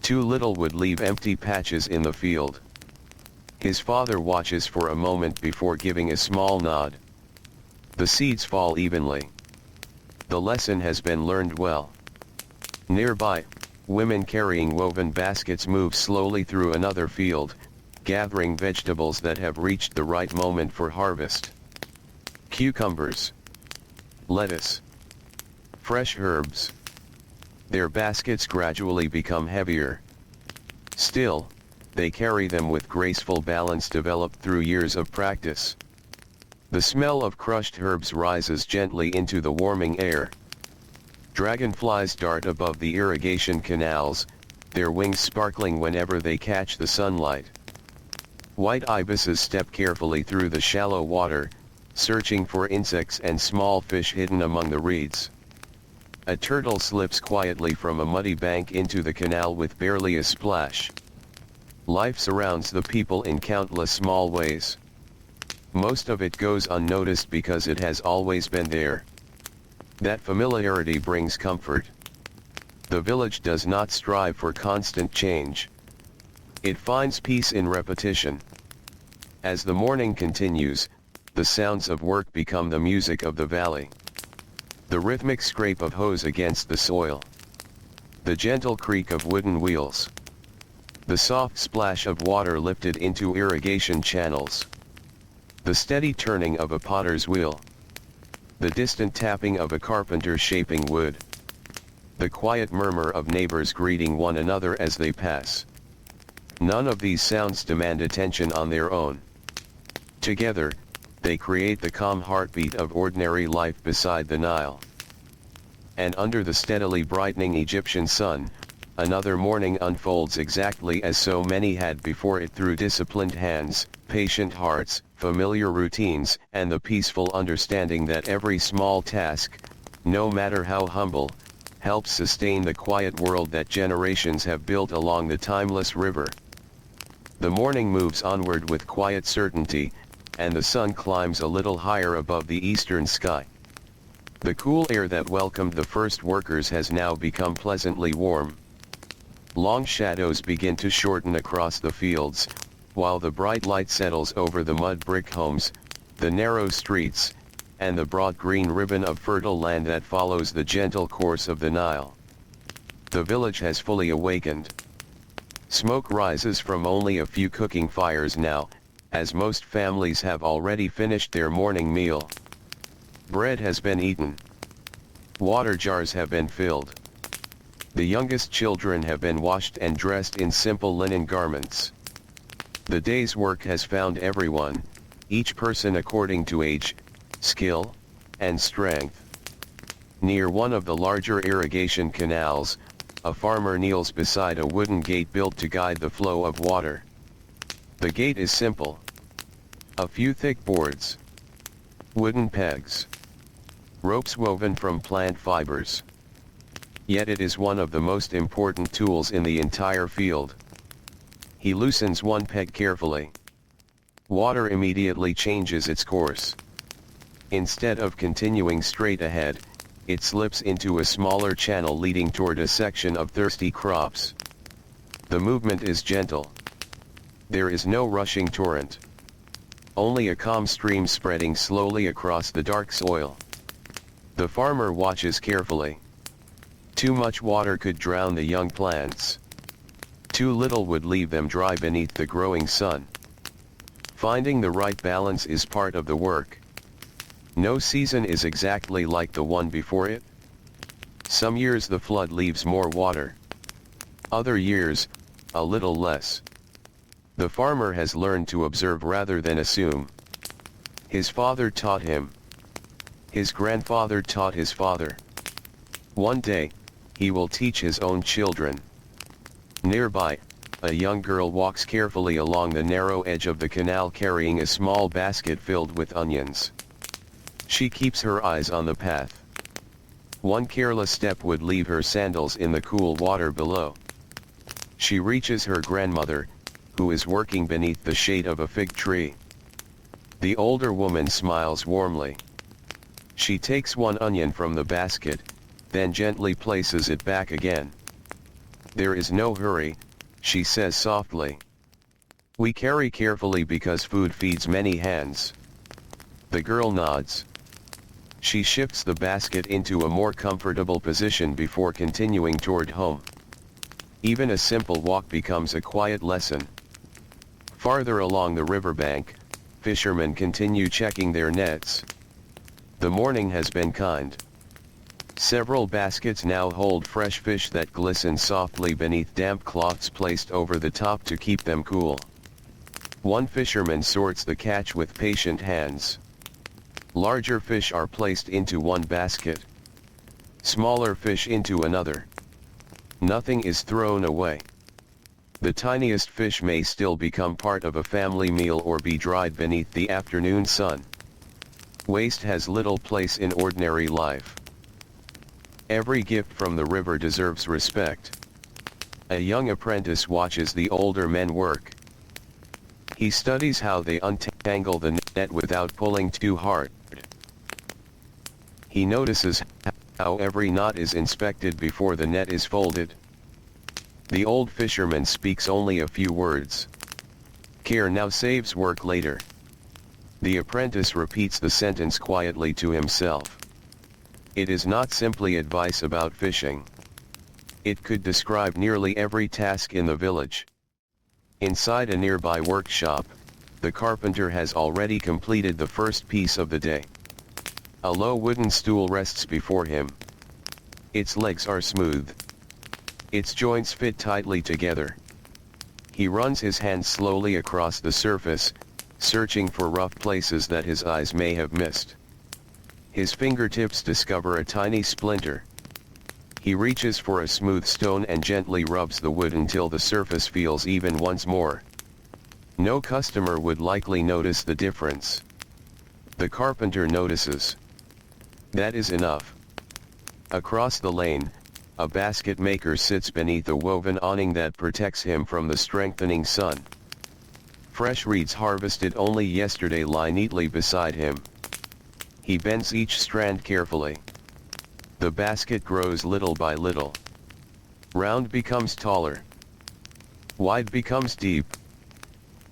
Too little would leave empty patches in the field. His father watches for a moment before giving a small nod. The seeds fall evenly. The lesson has been learned well. Nearby, women carrying woven baskets move slowly through another field, gathering vegetables that have reached the right moment for harvest. Cucumbers, lettuce, fresh herbs. Their baskets gradually become heavier. Still, they carry them with graceful balance developed through years of practice. The smell of crushed herbs rises gently into the warming air. Dragonflies dart above the irrigation canals, their wings sparkling whenever they catch the sunlight. White ibises step carefully through the shallow water, searching for insects and small fish hidden among the reeds. A turtle slips quietly from a muddy bank into the canal with barely a splash. Life surrounds the people in countless small ways. Most of it goes unnoticed because it has always been there. That familiarity brings comfort. The village does not strive for constant change. It finds peace in repetition. As the morning continues, the sounds of work become the music of the valley. The rhythmic scrape of hoes against the soil. The gentle creak of wooden wheels. The soft splash of water lifted into irrigation channels. The steady turning of a potter's wheel. The distant tapping of a carpenter shaping wood. The quiet murmur of neighbors greeting one another as they pass. None of these sounds demand attention on their own. Together, they create the calm heartbeat of ordinary life beside the Nile. And under the steadily brightening Egyptian sun, another morning unfolds exactly as so many had before it through disciplined hands, patient hearts, familiar routines, and the peaceful understanding that every small task, no matter how humble, helps sustain the quiet world that generations have built along the timeless river. The morning moves onward with quiet certainty, and the sun climbs a little higher above the eastern sky. The cool air that welcomed the first workers has now become pleasantly warm. Long shadows begin to shorten across the fields, while the bright light settles over the mud brick homes, the narrow streets, and the broad green ribbon of fertile land that follows the gentle course of the Nile. The village has fully awakened. Smoke rises from only a few cooking fires now, as most families have already finished their morning meal. Bread has been eaten. Water jars have been filled. The youngest children have been washed and dressed in simple linen garments. The day's work has found everyone, each person according to age, skill, and strength. Near one of the larger irrigation canals, a farmer kneels beside a wooden gate built to guide the flow of water. The gate is simple. A few thick boards. Wooden pegs. Ropes woven from plant fibers. Yet it is one of the most important tools in the entire field. He loosens one peg carefully. Water immediately changes its course. Instead of continuing straight ahead, it slips into a smaller channel leading toward a section of thirsty crops. The movement is gentle. There is no rushing torrent. Only a calm stream spreading slowly across the dark soil. The farmer watches carefully. Too much water could drown the young plants. Too little would leave them dry beneath the growing sun. Finding the right balance is part of the work. No season is exactly like the one before it. Some years the flood leaves more water. Other years, a little less. The farmer has learned to observe rather than assume. His father taught him. His grandfather taught his father. One day, he will teach his own children. Nearby, a young girl walks carefully along the narrow edge of the canal carrying a small basket filled with onions. She keeps her eyes on the path. One careless step would leave her sandals in the cool water below. She reaches her grandmother, who is working beneath the shade of a fig tree. The older woman smiles warmly. She takes one onion from the basket, then gently places it back again. "There is no hurry," she says softly. "We carry carefully because food feeds many hands." The girl nods. She shifts the basket into a more comfortable position before continuing toward home. Even a simple walk becomes a quiet lesson. Farther along the riverbank, fishermen continue checking their nets. The morning has been kind. Several baskets now hold fresh fish that glisten softly beneath damp cloths placed over the top to keep them cool. One fisherman sorts the catch with patient hands. Larger fish are placed into one basket. Smaller fish into another. Nothing is thrown away. The tiniest fish may still become part of a family meal or be dried beneath the afternoon sun. Waste has little place in ordinary life. Every gift from the river deserves respect. A young apprentice watches the older men work. He studies how they untangle the net without pulling too hard. He notices how every knot is inspected before the net is folded. The old fisherman speaks only a few words. Care now saves work later. The apprentice repeats the sentence quietly to himself. It is not simply advice about fishing. It could describe nearly every task in the village. Inside a nearby workshop, the carpenter has already completed the first piece of the day. A low wooden stool rests before him. Its legs are smooth. Its joints fit tightly together. He runs his hands slowly across the surface, searching for rough places that his eyes may have missed. His fingertips discover a tiny splinter. He reaches for a smooth stone and gently rubs the wood until the surface feels even once more. No customer would likely notice the difference. The carpenter notices. That is enough. Across the lane, a basket maker sits beneath a woven awning that protects him from the strengthening sun. Fresh reeds harvested only yesterday lie neatly beside him. He bends each strand carefully. The basket grows little by little. Round becomes taller. Wide becomes deep.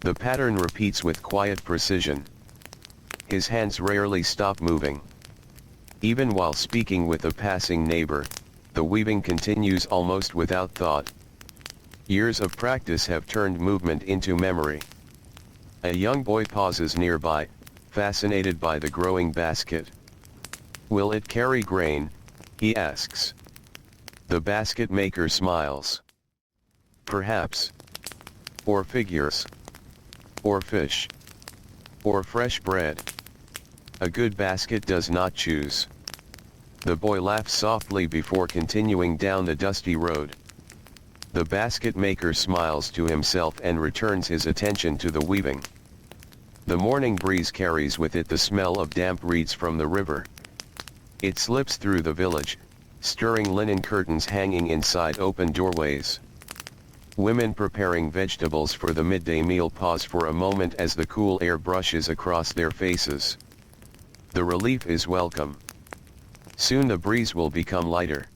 The pattern repeats with quiet precision. His hands rarely stop moving. Even while speaking with a passing neighbor, the weaving continues almost without thought. Years of practice have turned movement into memory. A young boy pauses nearby, fascinated by the growing basket. "Will it carry grain?" he asks. The basket maker smiles. "Perhaps. Or figures. Or fish. Or fresh bread. A good basket does not choose." The boy laughs softly before continuing down the dusty road. The basket maker smiles to himself and returns his attention to the weaving. The morning breeze carries with it the smell of damp reeds from the river. It slips through the village, stirring linen curtains hanging inside open doorways. Women preparing vegetables for the midday meal pause for a moment as the cool air brushes across their faces. The relief is welcome. Soon the breeze will become lighter.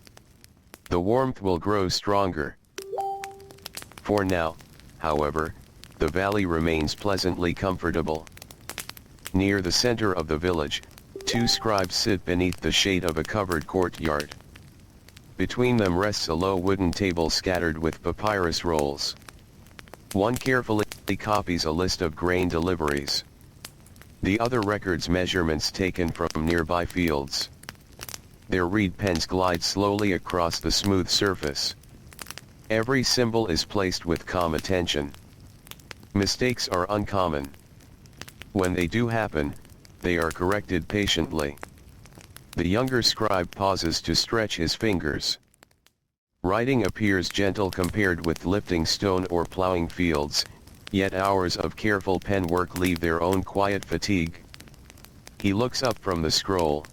The warmth will grow stronger. For now, however, the valley remains pleasantly comfortable. Near the center of the village, two scribes sit beneath the shade of a covered courtyard. Between them rests a low wooden table scattered with papyrus rolls. One carefully copies a list of grain deliveries. The other records measurements taken from nearby fields. Their reed pens glide slowly across the smooth surface. Every symbol is placed with calm attention. Mistakes are uncommon. When they do happen, they are corrected patiently. The younger scribe pauses to stretch his fingers. Writing appears gentle compared with lifting stone or plowing fields, yet hours of careful pen work leave their own quiet fatigue. He looks up from the scroll.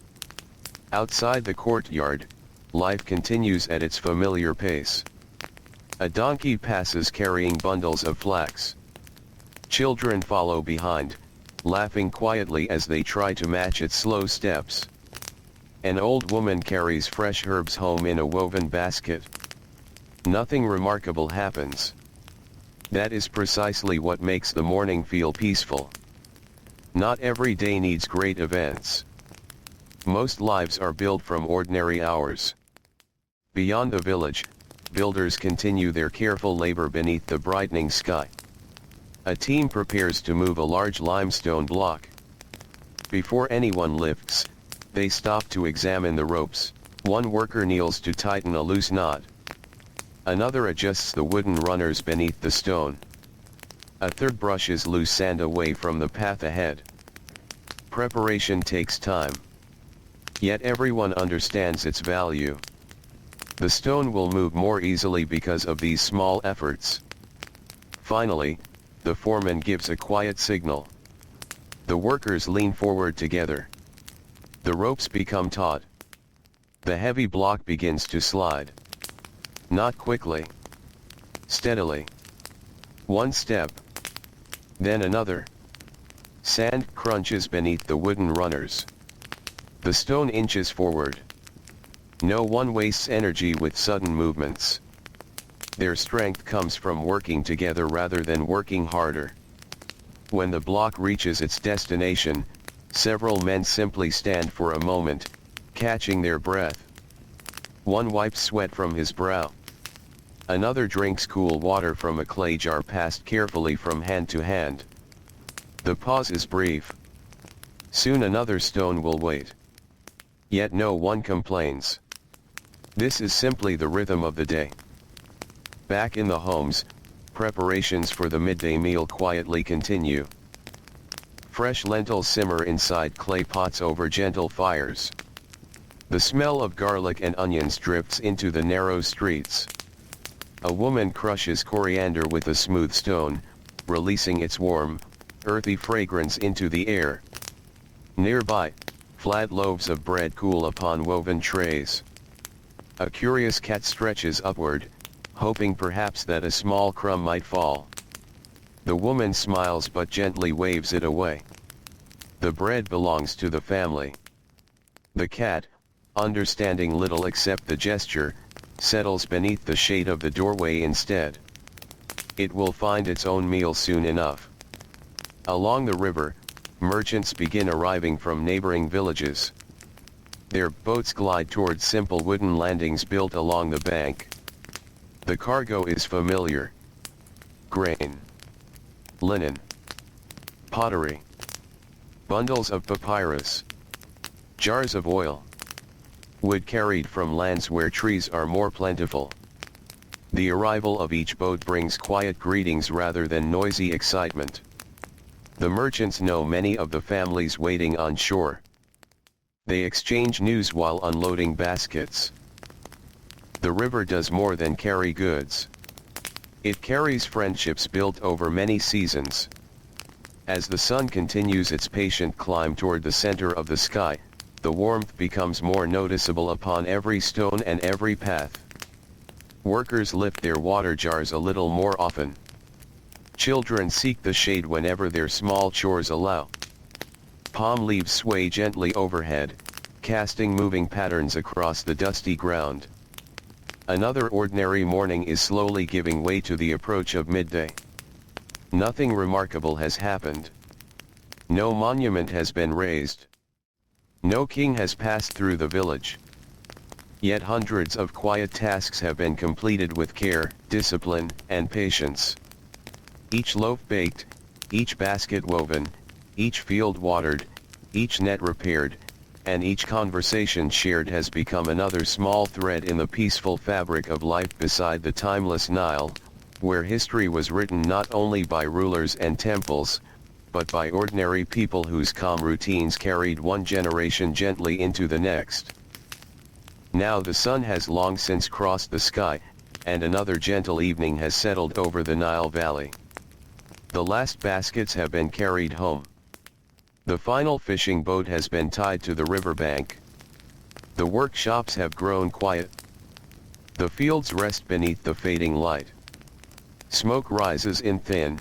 Outside the courtyard, life continues at its familiar pace. A donkey passes carrying bundles of flax. Children follow behind, laughing quietly as they try to match its slow steps. An old woman carries fresh herbs home in a woven basket. Nothing remarkable happens. That is precisely what makes the morning feel peaceful. Not every day needs great events. Most lives are built from ordinary hours. Beyond the village, builders continue their careful labor beneath the brightening sky. A team prepares to move a large limestone block. Before anyone lifts, they stop to examine the ropes. One worker kneels to tighten a loose knot. Another adjusts the wooden runners beneath the stone. A third brushes loose sand away from the path ahead. Preparation takes time. Yet everyone understands its value. The stone will move more easily because of these small efforts. Finally, the foreman gives a quiet signal. The workers lean forward together. The ropes become taut. The heavy block begins to slide. Not quickly. Steadily. One step. Then another. Sand crunches beneath the wooden runners. The stone inches forward. No one wastes energy with sudden movements. Their strength comes from working together rather than working harder. When the block reaches its destination, several men simply stand for a moment, catching their breath. One wipes sweat from his brow. Another drinks cool water from a clay jar passed carefully from hand to hand. The pause is brief. Soon another stone will wait. Yet no one complains. This is simply the rhythm of the day. Back in the homes, preparations for the midday meal quietly continue. Fresh lentils simmer inside clay pots over gentle fires. The smell of garlic and onions drifts into the narrow streets. A woman crushes coriander with a smooth stone, releasing its warm, earthy fragrance into the air. Nearby, flat loaves of bread cool upon woven trays. A curious cat stretches upward, hoping perhaps that a small crumb might fall. The woman smiles but gently waves it away. The bread belongs to the family. The cat, understanding little except the gesture, settles beneath the shade of the doorway instead. It will find its own meal soon enough. Along the river, merchants begin arriving from neighboring villages. Their boats glide toward simple wooden landings built along the bank. The cargo is familiar. Grain. Linen. Pottery. Bundles of papyrus. Jars of oil. Wood carried from lands where trees are more plentiful. The arrival of each boat brings quiet greetings rather than noisy excitement. The merchants know many of the families waiting on shore. They exchange news while unloading baskets. The river does more than carry goods. It carries friendships built over many seasons. As the sun continues its patient climb toward the center of the sky, the warmth becomes more noticeable upon every stone and every path. Workers lift their water jars a little more often. Children seek the shade whenever their small chores allow. Palm leaves sway gently overhead, casting moving patterns across the dusty ground. Another ordinary morning is slowly giving way to the approach of midday. Nothing remarkable has happened. No monument has been raised. No king has passed through the village. Yet hundreds of quiet tasks have been completed with care, discipline, and patience. Each loaf baked, each basket woven, each field watered, each net repaired, and each conversation shared has become another small thread in the peaceful fabric of life beside the timeless Nile, where history was written not only by rulers and temples, but by ordinary people whose calm routines carried one generation gently into the next. Now the sun has long since crossed the sky, and another gentle evening has settled over the Nile Valley. The last baskets have been carried home. The final fishing boat has been tied to the riverbank. The workshops have grown quiet. The fields rest beneath the fading light. Smoke rises in thin,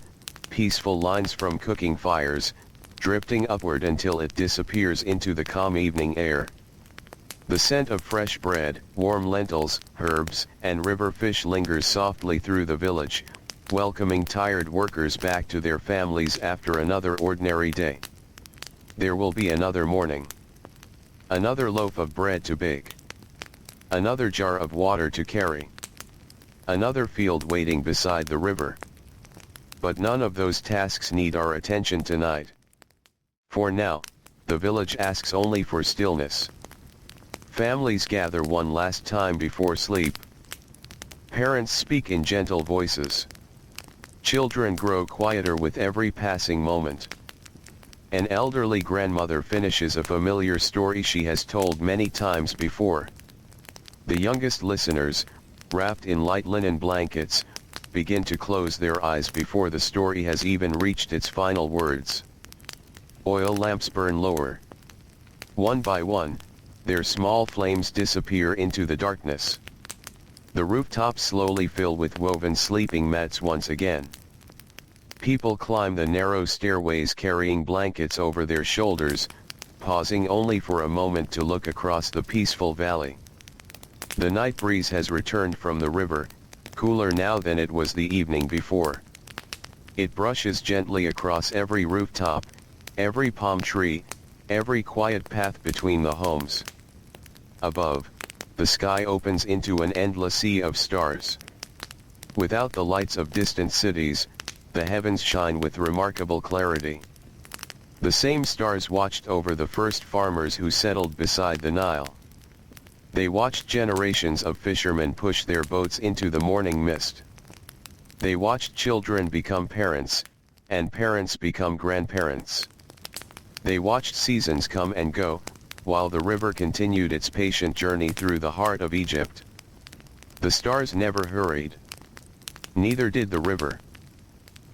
peaceful lines from cooking fires, drifting upward until it disappears into the calm evening air. The scent of fresh bread, warm lentils, herbs, and river fish lingers softly through the village, welcoming tired workers back to their families after another ordinary day. There will be another morning. Another loaf of bread to bake. Another jar of water to carry. Another field waiting beside the river. But none of those tasks need our attention tonight. For now, the village asks only for stillness. Families gather one last time before sleep. Parents speak in gentle voices. Children grow quieter with every passing moment. An elderly grandmother finishes a familiar story she has told many times before. The youngest listeners, wrapped in light linen blankets, begin to close their eyes before the story has even reached its final words. Oil lamps burn lower. One by one, their small flames disappear into the darkness. The rooftops slowly fill with woven sleeping mats once again. People climb the narrow stairways carrying blankets over their shoulders, pausing only for a moment to look across the peaceful valley. The night breeze has returned from the river, cooler now than it was the evening before. It brushes gently across every rooftop, every palm tree, every quiet path between the homes. Above, the sky opens into an endless sea of stars. Without the lights of distant cities, the heavens shine with remarkable clarity. The same stars watched over the first farmers who settled beside the Nile. They watched generations of fishermen push their boats into the morning mist. They watched children become parents, and parents become grandparents. They watched seasons come and go, while the river continued its patient journey through the heart of Egypt. The stars never hurried. Neither did the river.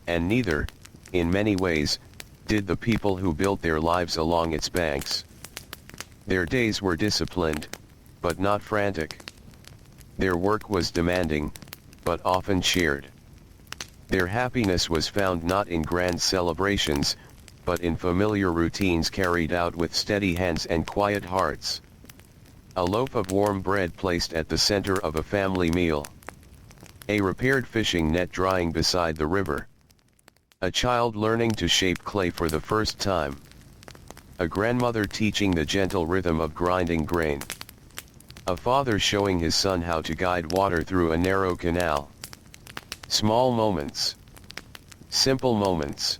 And neither, in many ways, did the people who built their lives along its banks. Their days were disciplined, but not frantic. Their work was demanding, but often shared. Their happiness was found not in grand celebrations, but in familiar routines carried out with steady hands and quiet hearts. A loaf of warm bread placed at the center of a family meal. A repaired fishing net drying beside the river. A child learning to shape clay for the first time. A grandmother teaching the gentle rhythm of grinding grain. A father showing his son how to guide water through a narrow canal. Small moments. Simple moments.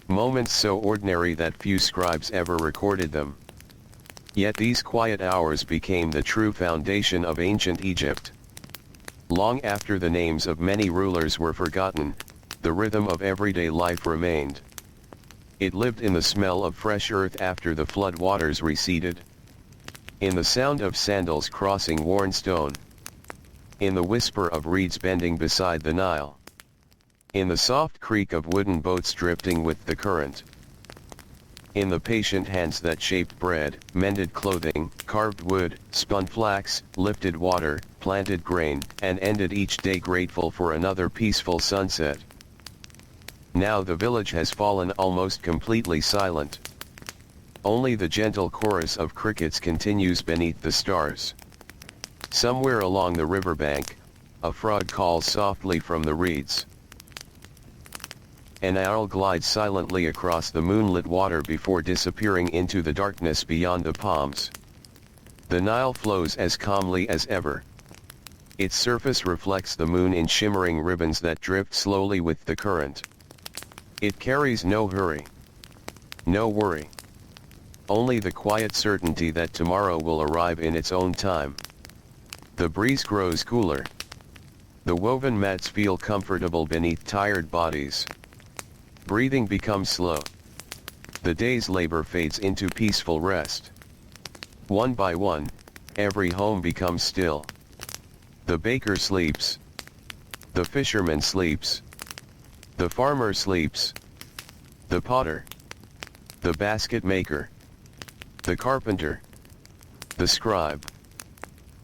Moments so ordinary that few scribes ever recorded them. Yet these quiet hours became the true foundation of ancient Egypt. Long after the names of many rulers were forgotten, the rhythm of everyday life remained. It lived in the smell of fresh earth after the flood waters receded. In the sound of sandals crossing worn stone. In the whisper of reeds bending beside the Nile. In the soft creak of wooden boats drifting with the current. In the patient hands that shaped bread, mended clothing, carved wood, spun flax, lifted water, planted grain, and ended each day grateful for another peaceful sunset. Now the village has fallen almost completely silent. Only the gentle chorus of crickets continues beneath the stars. Somewhere along the riverbank, a frog calls softly from the reeds. An owl glides silently across the moonlit water before disappearing into the darkness beyond the palms. The Nile flows as calmly as ever. Its surface reflects the moon in shimmering ribbons that drift slowly with the current. It carries no hurry. No worry. Only the quiet certainty that tomorrow will arrive in its own time. The breeze grows cooler. The woven mats feel comfortable beneath tired bodies. Breathing becomes slow. The day's labor fades into peaceful rest. One by one, every home becomes still. The baker sleeps. The fisherman sleeps. The farmer sleeps. The potter. The basket maker. The carpenter. The scribe.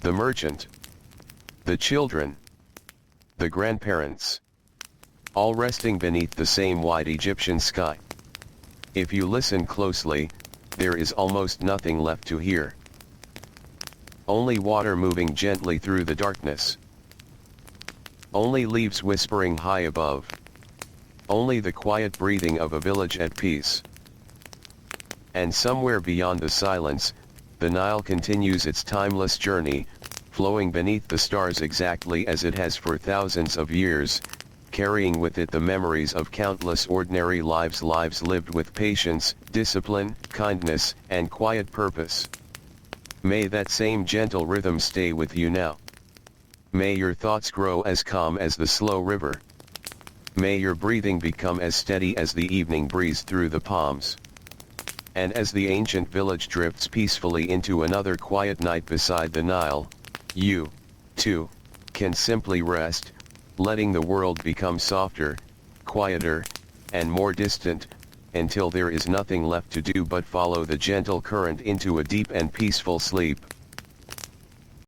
The merchant. The children. The grandparents. All resting beneath the same white Egyptian sky. If you listen closely, there is almost nothing left to hear. Only water moving gently through the darkness. Only leaves whispering high above. Only the quiet breathing of a village at peace. And somewhere beyond the silence, the Nile continues its timeless journey, flowing beneath the stars exactly as it has for thousands of years, carrying with it the memories of countless ordinary lives lived with patience, discipline, kindness, and quiet purpose. May that same gentle rhythm stay with you now. May your thoughts grow as calm as the slow river. May your breathing become as steady as the evening breeze through the palms. And as the ancient village drifts peacefully into another quiet night beside the Nile, you, too, can simply rest, letting the world become softer, quieter, and more distant, until there is nothing left to do but follow the gentle current into a deep and peaceful sleep.